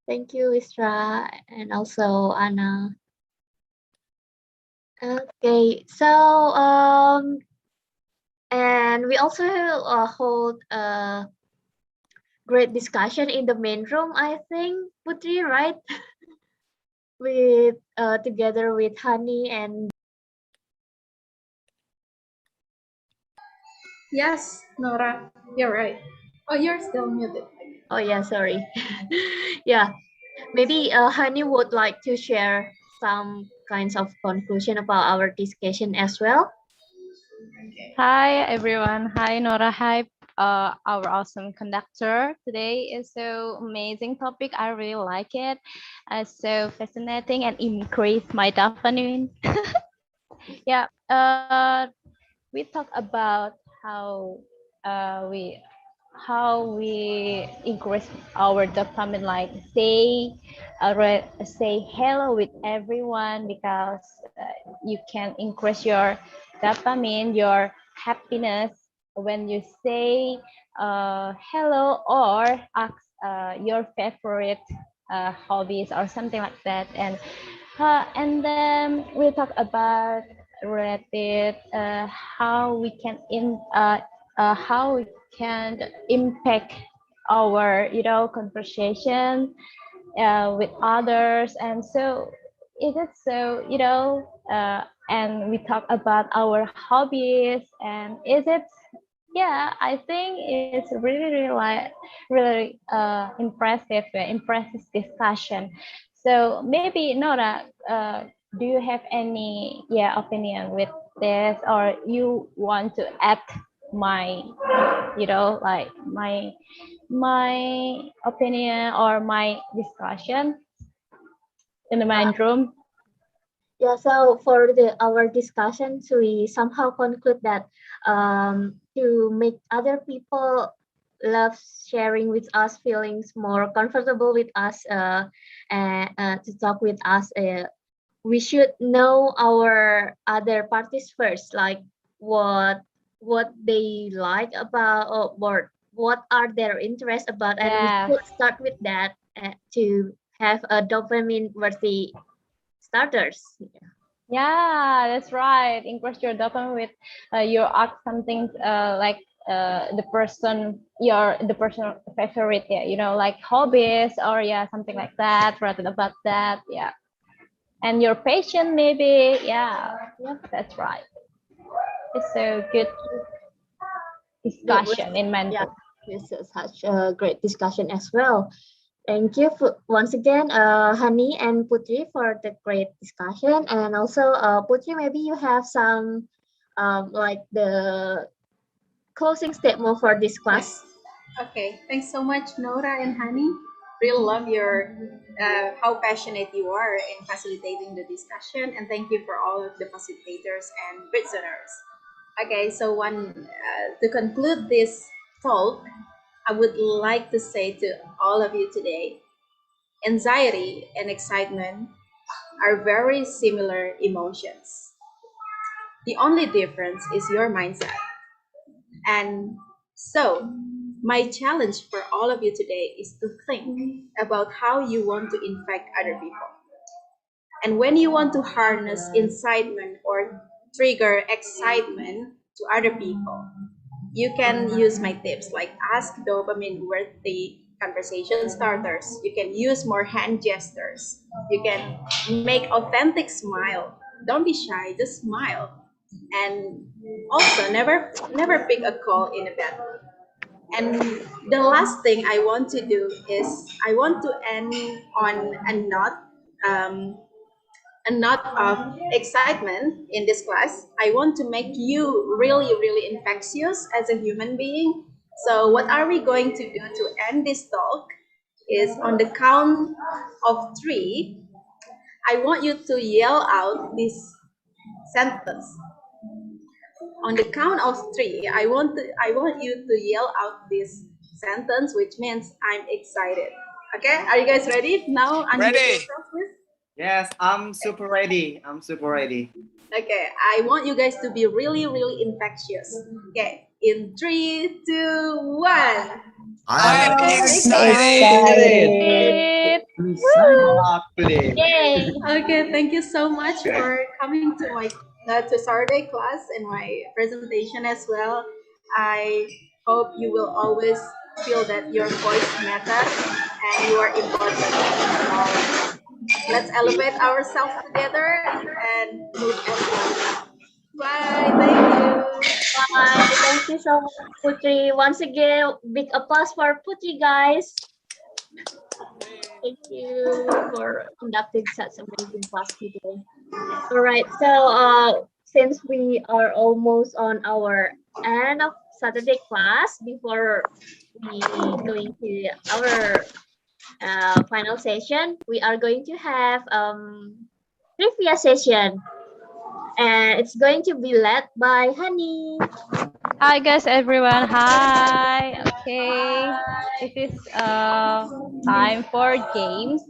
Thank you, Isra, and also Anna. Okay, so and we also hold a great discussion in the main room, I think, Putri, right? With together with Hani and Yes, Nora, you're right. Oh, you're still muted. oh yeah, sorry. Yeah, maybe Hani would like to share some kinds of conclusion about our discussion as well. Hi everyone. Hi Nora. Hi our awesome conductor. Today is so amazing topic. I really like it. So fascinating and increase my dopamine. Yeah. We talk about uh, we we increase our dopamine, like say hello with everyone, because you can increase your dopamine, your happiness, when you say hello or ask your favorite hobbies or something like that. And then we talk about related how we can how we can impact our conversation with others. And so it is so and we talk about our hobbies. And is it, yeah, I think it's really impressive discussion. So maybe Nora, do you have any opinion with this, or you want to add my like my opinion or my discussion in the main room? Yeah, so for our discussions, we somehow conclude that to make other people love sharing with us, feelings more comfortable with us, and to talk with us, we should know our other parties first, like what they like about, or what are their interests about, and we Yes. should start with that to have a dopamine worthy starters. Yeah, that's right. Increase your dopamine with your ask something like the person favorite, yeah, like hobbies, or yeah, something like that, rather about that, yeah. And your patient maybe, yeah, that's right. It's so good discussion in Yeah, mental. this is such a great discussion as well. Thank you for, once again, Hani and Putri, for the great discussion. And also, Putri, maybe you have some like the closing statement for this class. Okay, thanks so much, Nora and Hani. Really love your how passionate you are in facilitating the discussion, and thank you for all of the facilitators and Britzoners. Okay, so to conclude this talk, I would like to say to all of you today, anxiety and excitement are very similar emotions. The only difference is your mindset. And so, my challenge for all of you today is to think about how you want to infect other people. And when you want to harness incitement or trigger excitement to other people, you can use my tips, like ask dopamine worthy conversation starters. You can use more hand gestures. You can make authentic smile. Don't be shy, just smile. And also never pick a call in a battle. And the last thing I want to do is I want to end on um, a note of excitement in this class. I want to make you really infectious as a human being. So what are we going to do to end this talk is on the count of 3, I want you to yell out this sentence. On the count of 3, I want you to yell out this sentence, which means I'm excited. Okay, are you guys ready? Now unmute Ready? yourself, please. Yes, I'm super ready. I'm super ready. Okay, I want you guys to be really, really infectious. Okay, in 3, 2, 1. I'm I'm excited. Excited. Exactly. Yay. Okay, thank you so much for coming to my to Saturday class and my presentation as well. I hope you will always feel that your voice matters and you are important. So let's elevate ourselves together and move everyone up. Bye. Thank you. Bye. Thank you so much, Putri. Once again, big applause for Putri, guys. Thank you for conducting such amazing class today. All right. So, since we are almost on our end of Saturday class, before we going to our final session, we are going to have trivia session, and it's going to be led by Hani. Hi guys, everyone. Hi. Okay, this is time for games,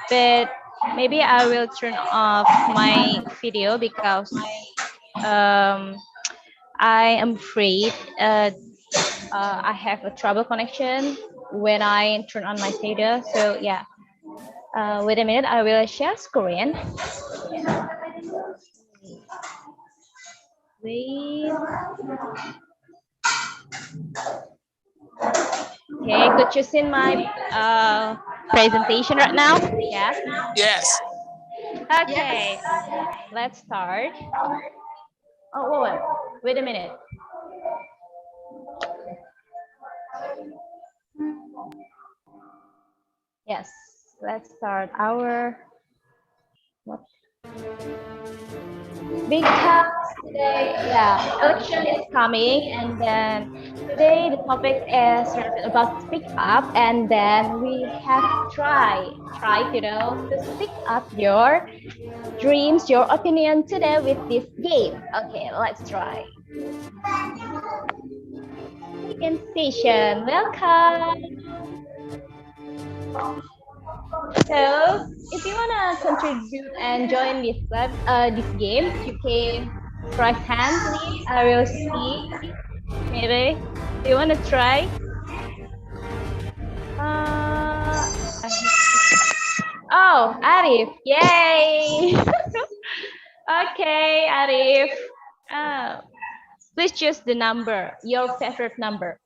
but maybe I will turn off my video because um I am afraid I have a trouble connection when I turn on my video. So yeah, wait a minute. I will share screen. Wait. Okay, could you see my presentation right now? Yeah. Yes. Okay, let's start. Oh, wait a minute. Yes, let's start our what? Because today, yeah, election is coming, and then today the topic is about speak up, and then we have try to speak up your dreams, your opinion today with this game. Okay, let's try. Second session, welcome. So, if you wanna contribute and join this club, this game, you can raise hand, please. I will see. Maybe. Do you wanna try? Oh, Arif! Yay! Okay, Arif. Please choose the number, your favorite number.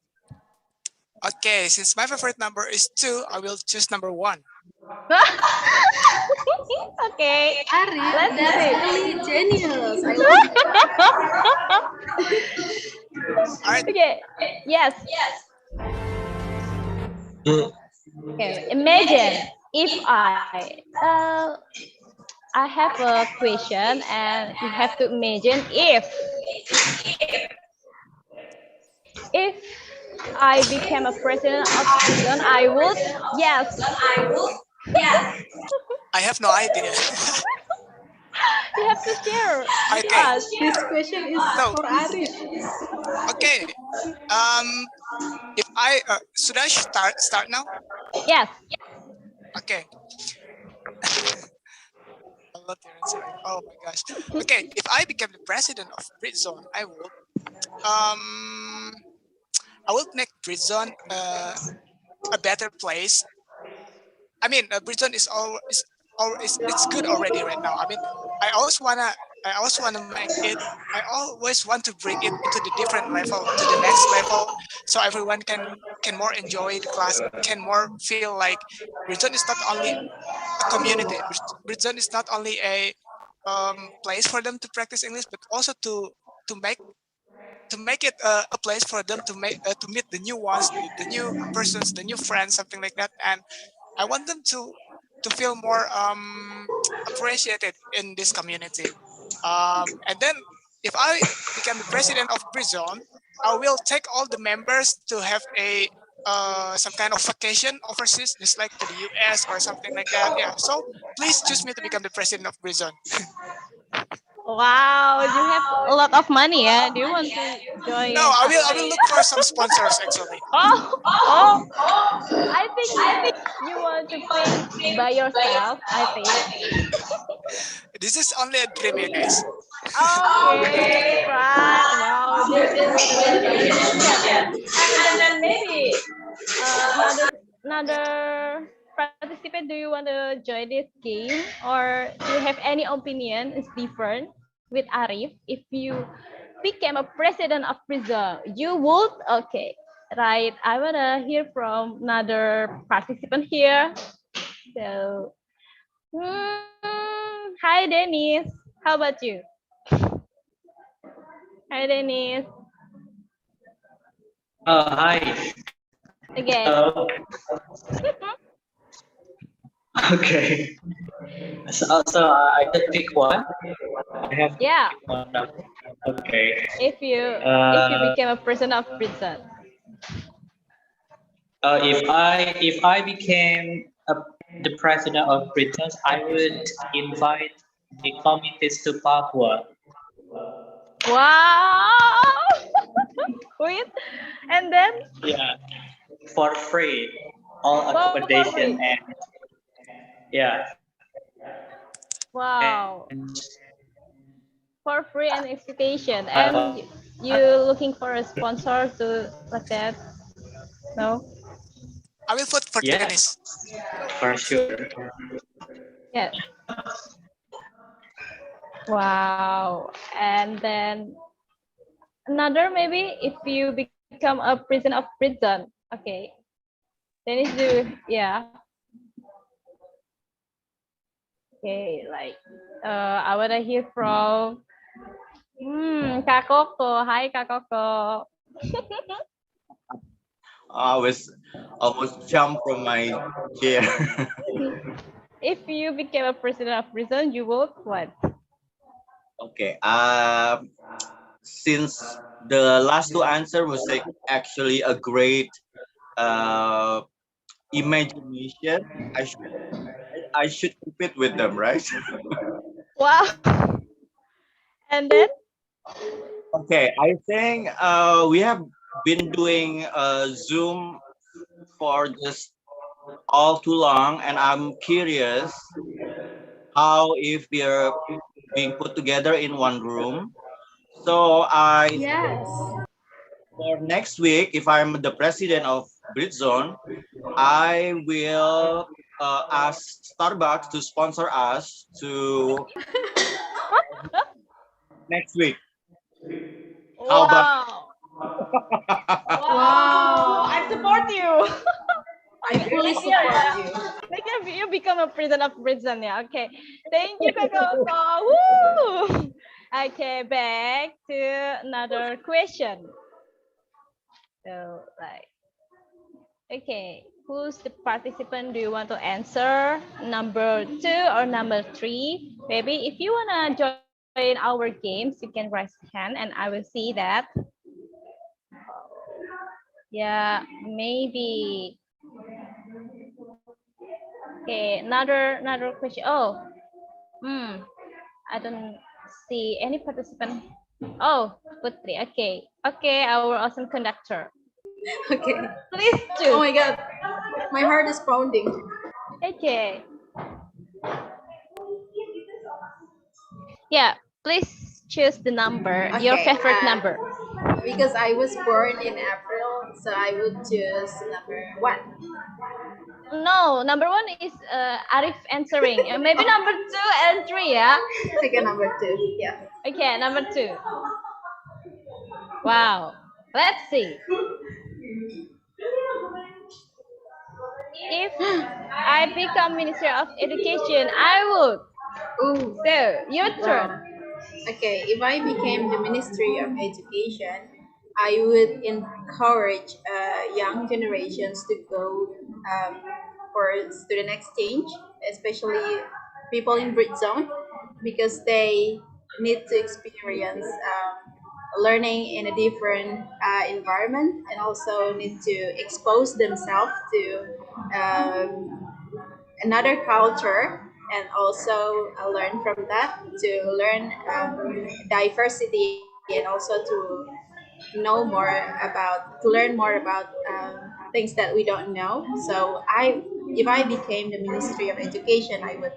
Okay, since my favorite number is 2, I will choose number 1. Okay, Arif, let's that's see. really genius. I love All right. Okay, yes. Okay, imagine if I have a question and you have to imagine if I became a president of prison, I would yes. I have no idea. You have to share with Okay. us. This question is So, for Arif. okay. If I should I start now? Yes. Okay. I love your answer. Oh my gosh. Okay. If I became the president of Britzone, um I would make Britzone a better place. I mean, Britain is it's good already right now. I mean, I always wanna I also wanna make it. I always want to bring it into the different level, to the next level, so everyone can more enjoy the class, can more feel like Britain is not only a community. Britain is not only a place for them to practice English, but also to make to make it a place for them to meet the new ones, the new persons, the new friends, something like that. And I want them to feel more appreciated in this community. And then if I become the president of Brizon, I will take all the members to have a some kind of vacation overseas, just like to the US or something like that. Yeah. So please choose me to become the president of Brizon. Wow, you have a lot of money, yeah? Do you want to join? No, I will look for some sponsors actually. Oh, think you want to paint by yourself, I think. This is only a dream, yeah, guys. Okay, right. Wow, this is really nice. Yeah. And then maybe another participant, do you want to join this game or do you have any opinion is different with Arif? If you became a president of prison, you would? Okay, right. I want to hear from another participant here. So, hi, Dennis. How about you? Hi, Dennis. Hi. Again. So, okay. I just pick one. I have to Yeah. pick one now. Okay. If you became a person of prison. If I became the president of Britain, I would invite the communities to Papua. Wow. Wait. And then Yeah, for free, all for accommodation free. and yeah. Wow. And For free and education. I And you looking for a sponsor to like that? No? I will vote for yeah, Dennis. for sure. Yes. Wow. And then another maybe if you become a prison of prison. Okay. Then is do yeah. Okay, like I wanna hear from Kak Koko. Hi Kak Koko. I was almost jumped from my chair. If you became a president of prison, you would what? Okay. Since the last two answer was like actually a great imagination, I should compete with them, right? Wow. And then? Okay, I think we have been doing Zoom for just all too long, and I'm curious how if we are being put together in one room. So Yes. for next week, if I'm the president of Britzone, I will ask Starbucks to sponsor us to next week. How about? Wow. Wow. I support you. I fully support you. Like you become a prison of prison, yeah. Okay. Thank you, Kakako. Woo! Okay, back to another question. So, like, okay, who's the participant do you want to answer? Number 2 or number 3? Maybe if you wanna join our games, you can raise hand and I will see that. Yeah, maybe. Okay, another question. Oh, I don't see any participant. Oh, Putri. Okay, okay, our awesome conductor. Okay. Please choose. Oh my god. My heart is pounding. Okay. Yeah, please choose the number, your Okay. favorite number. Because I was born in April, so I would choose number 1. No, number 1 is Arif answering. Maybe number 2 and 3, yeah? Okay, number 2. Yeah. Okay, number 2. Wow. Let's see. If I become Minister of Education, I would. Ooh. So, your turn. Wow. Okay, if I became the Ministry of Education, I would encourage young generations to go for student exchange, especially people in Britzone, because they need to experience learning in a different environment and also need to expose themselves to another culture and also learn from that to learn diversity and also to know more about to learn more about things that we don't know. So if I became the Ministry of Education, I would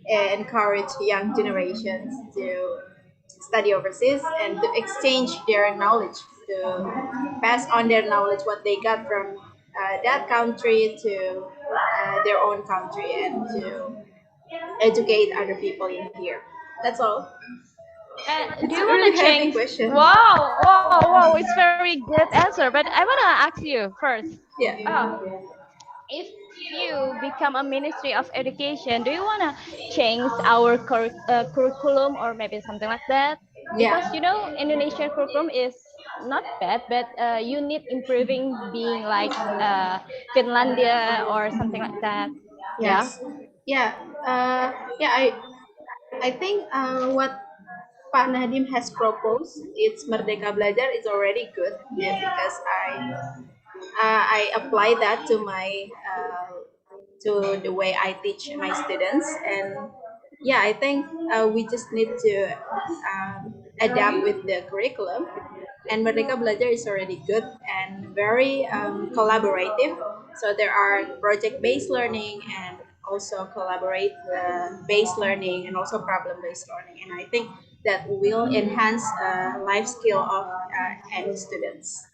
encourage young generations to study overseas and to exchange their knowledge, to pass on their knowledge, what they got from that country to their own country, and to educate other people in here. That's all. Do It's you a want really to heavy change? question. Wow! It's very good answer. But I wanna ask you first. Yeah. If you become a Ministry of Education, do you wanna change our curriculum or maybe something like that? Because Yeah. you know, Indonesian curriculum is not bad, but you need improving, being like Finlandia or something like that. Yeah. Yes. Yeah. Yeah. I think what Pak Nadiem has proposed, it's Merdeka Belajar, is already good. Yeah, because I apply that to my to the way I teach my students, and yeah, I think we just need to adapt with the curriculum. And Merdeka Belajar is already good and very collaborative. So there are project-based learning and also collaborate based learning and also problem-based learning. And I think that will enhance life skill of any students.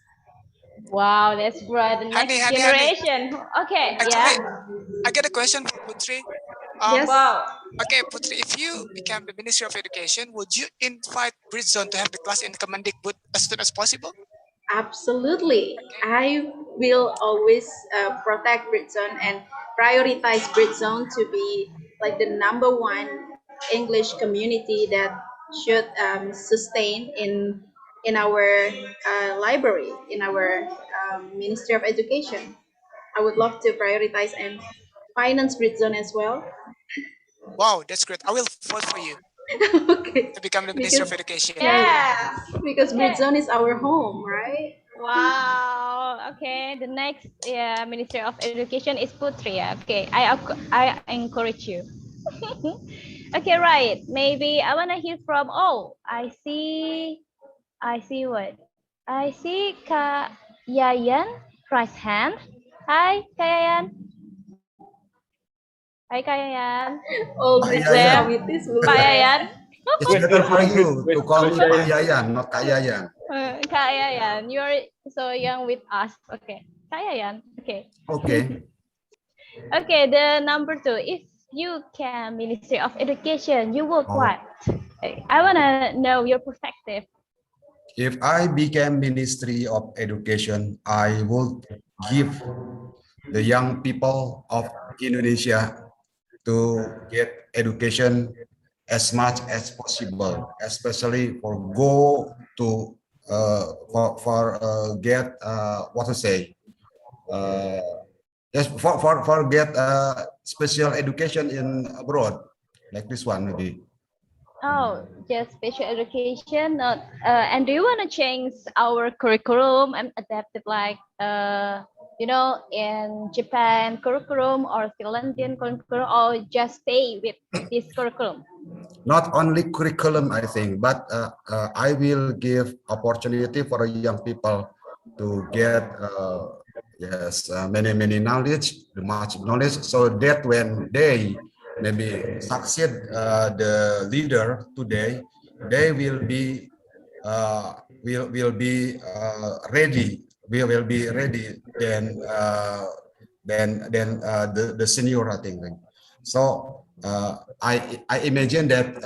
Wow, that's great. The Honey, next honey, honey. generation. Okay, yeah. Actually, I got a question for Putri. Yes. Wow. Okay, Putri, if you become the Ministry of Education, would you invite Britzone to have the class in Kemendikbud as soon as possible? Absolutely. I will always protect Britzone and prioritize Britzone to be like the number one English community that should sustain in our library, in our Ministry of Education. I would love to prioritize and finance Britzone as well. Wow, that's great. I will vote for you Okay. to become the Ministry Because of Education. yeah, because Okay. Britzone is our home, right? Wow. Okay. The next Minister of Education is Putri. Yeah. Okay. I encourage you. Okay. Right. Maybe I wanna hear from. Oh, I see. I see what? I see Kak Yayan raise hand. Hi, Kak Yayan. Hi, Kak Yayan. All Pak Britzone Yayan. committees will Pak raise. Yayan. It's better for you to call me Pak Yayan, not Kak Yayan. Kak Yayan, you're so young with us. Okay. Kak Yayan. Okay. Okay. Okay, the number 2. If you can Ministry of Education, you work Oh. what? I wanna know your perspective. If I became Ministry of Education, I would give the young people of Indonesia to get education as much as possible, especially for go to get what to say. Yes, for get special education in abroad, like this one maybe. Oh, just special education, not. And do you wanna change our curriculum and adapt it like in Japan curriculum or Finlandian curriculum, or just stay with this curriculum? Not only curriculum, I think, but I will give opportunity for young people to get many knowledge, much knowledge, so that when they maybe succeed the leader today, they will be ready. We will be ready than the senior, I think. So I imagine that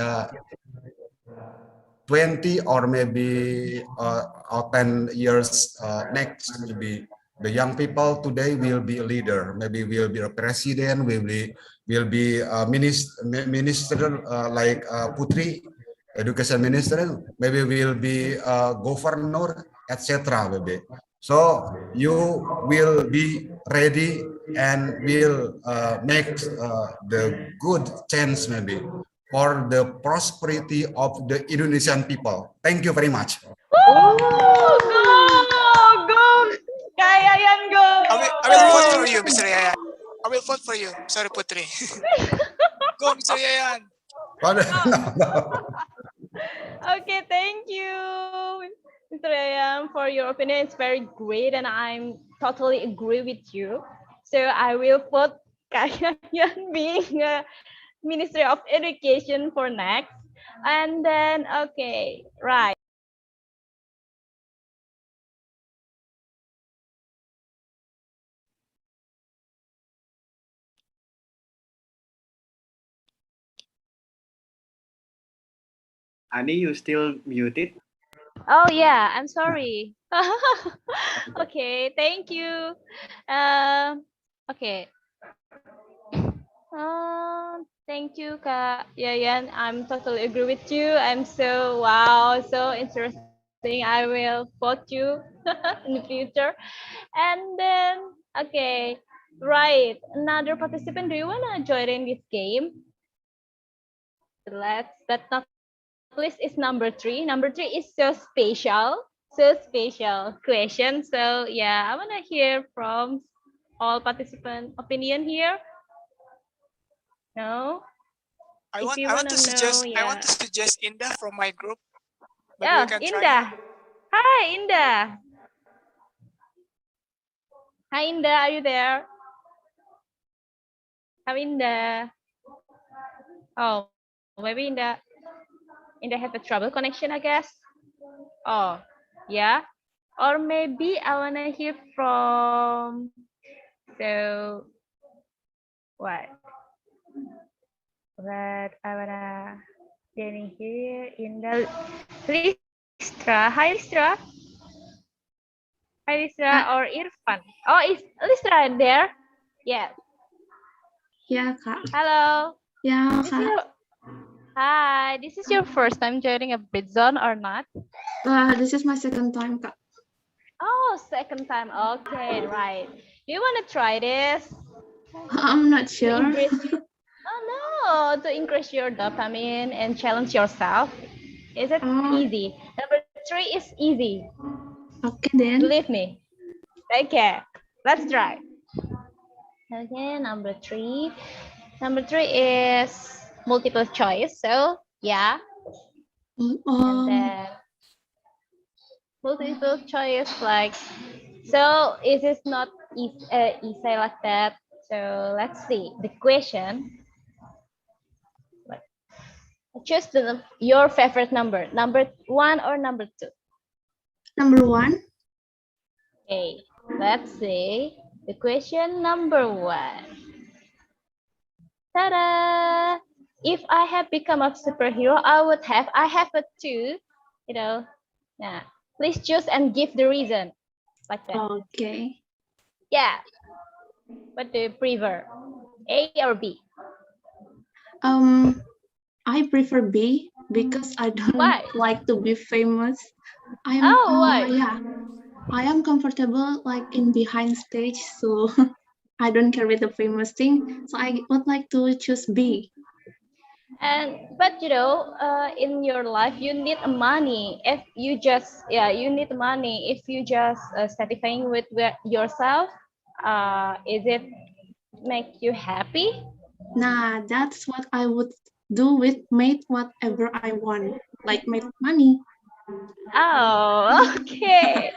20 or maybe or 10 years next, maybe the young people today will be a leader. Maybe will be a president, will be a minister like Putri, education minister. Maybe will be a governor, etc. Maybe. So you will be ready and will make the good chance maybe for the prosperity of the Indonesian people. Thank you very much. Go, Kak Yayan, go. I will vote for you, Mr. Yayan. I will vote for you. Sorry, Putri. Go, Mr. Yayan. Okay, thank you. Mr. Ayam, for your opinion. It's very great, and I'm totally agree with you. So I will put Kayan being a Ministry of Education for next. And then, okay, right. Ani, you still muted? Oh yeah, I'm sorry. Okay, thank you. Okay. Thank you, Kak Yayan. I'm totally agree with you. I'm so wow, so interesting. I will vote you in the future. And then, okay, right. Another participant, do you wanna join in this game? Let's. But not least is number 3. Number 3 is so special question. So yeah, I wanna hear from all participant opinion here. No. If you wanna know, I want yeah. to suggest Indah from my group. Maybe we Yeah, can try her. Indah. Hi, Indah. Hi, Indah. Are you there? Hi, Indah. Oh, maybe Indah have a trouble connection, I guess. Oh, yeah. Or maybe I wanna hear from. So what? But I wanna getting here Indah. Listra. Hi, Listra. Hi, Listra or Irfan. Oh, is Listra there? Yes. Ya, Kak. Hello. Ya, This is Kak. your, hi. This is your first time joining a Britzone or not? This is my second time, Kak. Oh, second time. Okay, right. Do you want to try this? I'm not To sure. increase. Oh no, to increase your dopamine and challenge yourself. Is it easy? Number 3 is easy. Okay, then. Believe me. Okay, let's try. Okay, number 3. Number 3 is multiple choice. So yeah, and then multiple choice like, so it is not easy like that. So let's see the question. Choose your favorite number, number 1 or number 2. Number 1. Okay, let's see the question number 1. Ta-da! If I have become a superhero, I have a 2, you know. Yeah, please choose and give the reason like that. Okay. Yeah, what do you prefer, A or B? I prefer B because I don't Why? like to be famous. Why? Yeah, I am comfortable like in behind stage, so I don't care with the famous thing. So I would like to choose B. But in your life you need money. If you just you need money. If you just satisfying with yourself, is it make you happy? Nah, that's what I would do with make whatever I want, like make money. Oh, okay.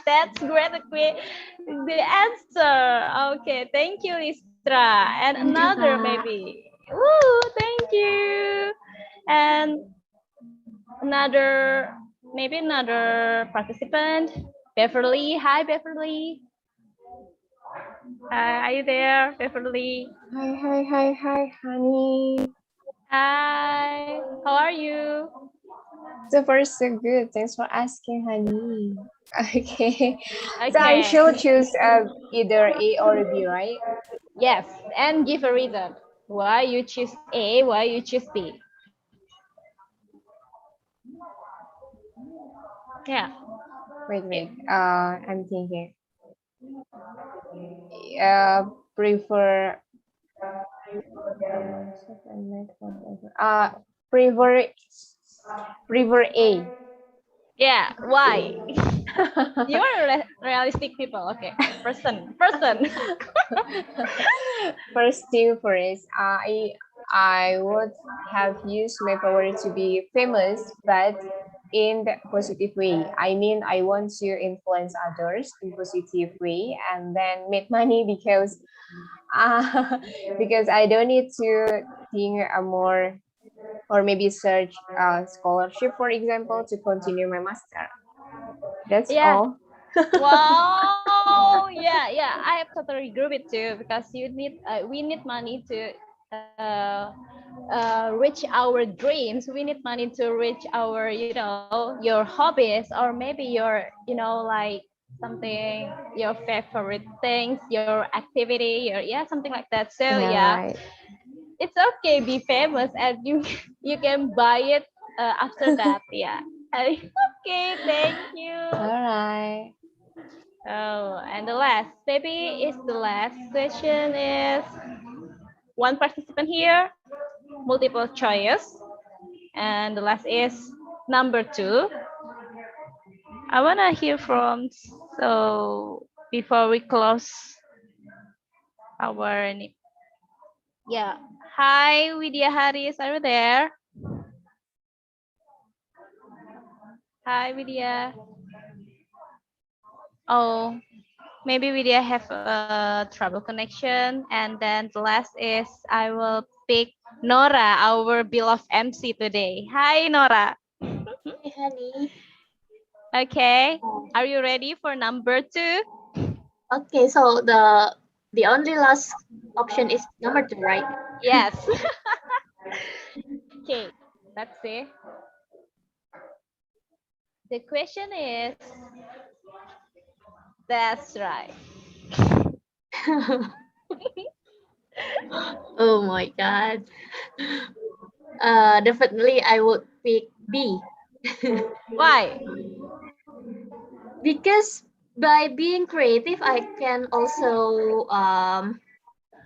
That's great. The answer. Okay, thank you, Istra. And Thank you, another Kak. maybe. Woo, thank you. And maybe another participant, Beverly. Hi, Beverly. Are you there, Beverly? Hi, honey. Hi. How are you? So far, so good. Thanks for asking, honey. Okay. So I Okay. should choose either A or B, right? Yes, and give a reason why you choose A, why you choose B. Yeah. Wait. I'm thinking. Prefer. Prefer. Prefer A. Yeah. Why? You are realistic people. Okay. Person. First thing first, I would have used my power to be famous, but in the positive way. I mean, I want to influence others in positive way and then make money uh, because I don't need to think more or maybe search a scholarship, for example, to continue my master. That's Yeah. all. Wow. Yeah. I have totally agree with you because we need money to reach our dreams. We need money to reach our, your hobbies, or maybe your, like something, your favorite things, your activity, something like that. So Yeah, yeah, right. it's okay, be famous, and you you can buy it after that. Yeah. Okay, thank you. All right. Oh, and the last, maybe is the last question is one participant here, multiple choice, and the last is number 2. I wanna hear from, so before we close our, yeah. Hi, Widya Haris, are you there? Hi, Widya. Oh, maybe Widya have a trouble connection. And then the last is I will pick Nora, our beloved MC today. Hi, Nora. Hey, honey. Okay, are you ready for number 2? Okay, so the only last option is number 2, right? Yes. Okay, let's see. The question is, that's right. Oh my God. Definitely I would pick B. Why? Because by being creative, I can also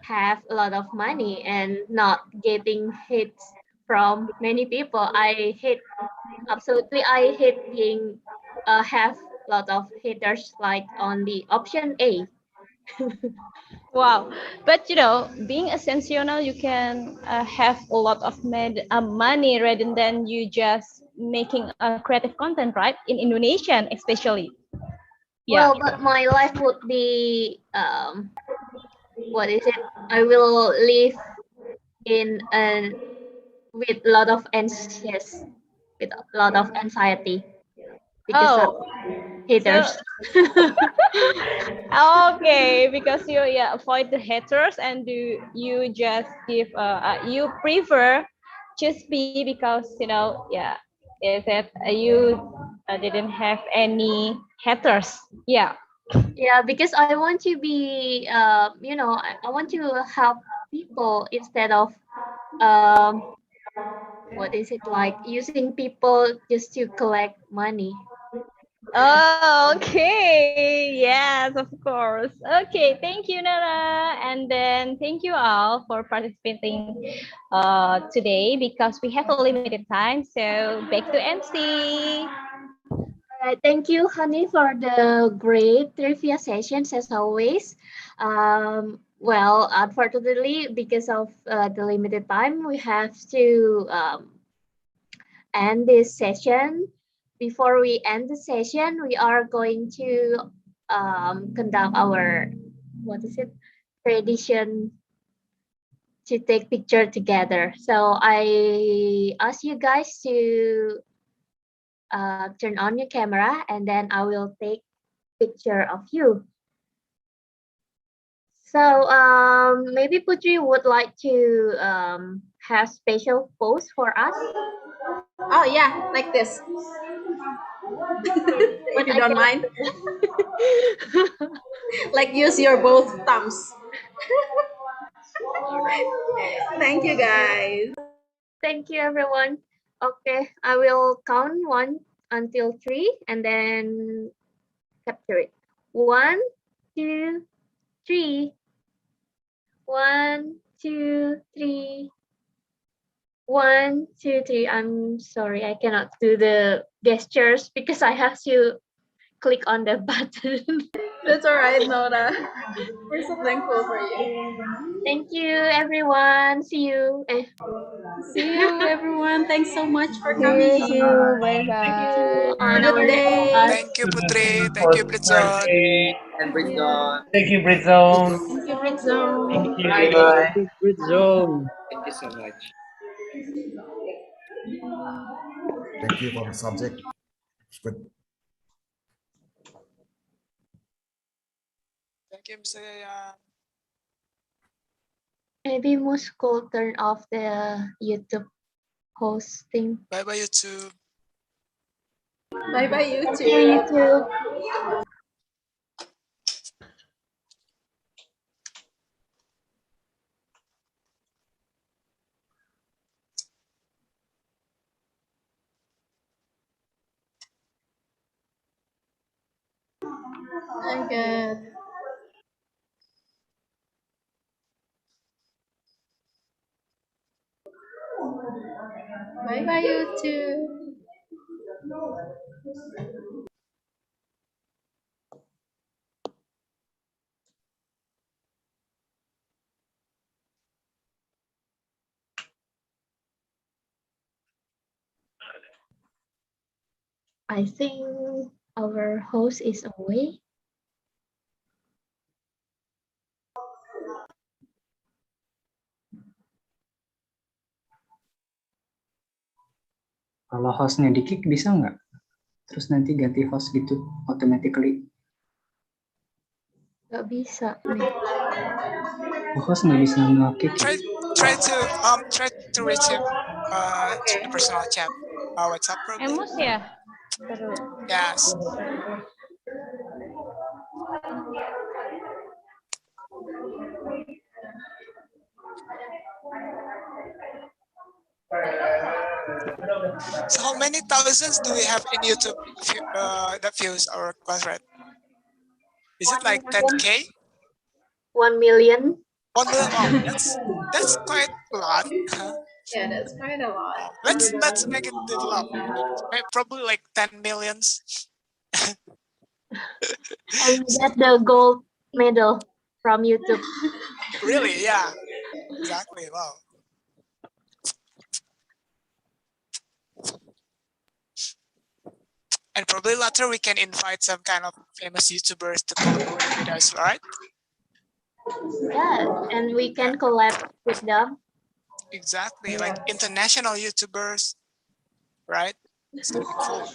have a lot of money and not getting hits from many people. I hate being have a lot of haters like on the option A. Wow, but being a sensational, you can have a lot of money rather than you just making a creative content, right? In Indonesian, especially. Yeah. Well, but my life would be what is it? I will live in a with a lot of anxious, with a lot of anxiety because of Oh, so haters. okay, because you avoid the haters and you just give you prefer just be because is it you didn't have any haters. Yeah. Yeah, because I want to be, I want to help people instead of, what is it like, using people just to collect money. Oh, okay. Yes, of course. Okay, thank you, Nara. And then thank you all for participating today because we have a limited time. So back to MC. Thank you, Honey, for the great trivia sessions as always. Well, unfortunately, because of the limited time, we have to end this session. Before we end the session, we are going to conduct our, what is it, tradition to take picture together. So I ask you guys to turn on your camera, and then I will take picture of you. So maybe Putri would like to have special pose for us. Oh yeah, like this. But If you I don't cannot mind. do that. Like use your both thumbs. All right. Thank you guys. Thank you, everyone. Okay, I will count 1 until 3 and then capture it. 1, 2, 3. 1, 2, 3. 1, 2, 3. I'm sorry, I cannot do the gestures because I have to click on the button. That's all right, Nora. We're so thankful for you. Thank you, everyone. See you. See you, everyone. Thanks so much for See coming. you. Bye See you bye. on Good our next day. class. Thank you, Putri. Thank you, Britzone. And Britzone. Thank you, Britzone. Thank you, Britzone. Thank you. Bye bye. Good zone. Thank you so much. Thank you for the subject. It's good. Thank you, Mr. Yaya. Maybe Mus could turn off the YouTube hosting. Bye bye, YouTube. Bye bye, you Thank too. you, YouTube. Okay. Bye bye, you too. I think our host is away. Kalau hostnya di-kick bisa nggak? Terus nanti ganti host gitu automatically. Gak bisa nih. Host nggak bisa nge-kick. Try to reach him to the personal chat. WhatsApp probably. Emos ya? Yes. So how many thousands do we have in YouTube that views our class, right? Is it like 10K? 1 million. 1 million. Wow, that's quite a lot. Yeah, that's quite a lot. Let's make it develop. Probably like 10 millions. And get the gold medal from YouTube. Really? Yeah. Exactly. Wow. And probably later we can invite some kind of famous YouTubers to collaborate with us, right? Yeah, and we can collab with them. Exactly, like international YouTubers, right? It's gonna be cool.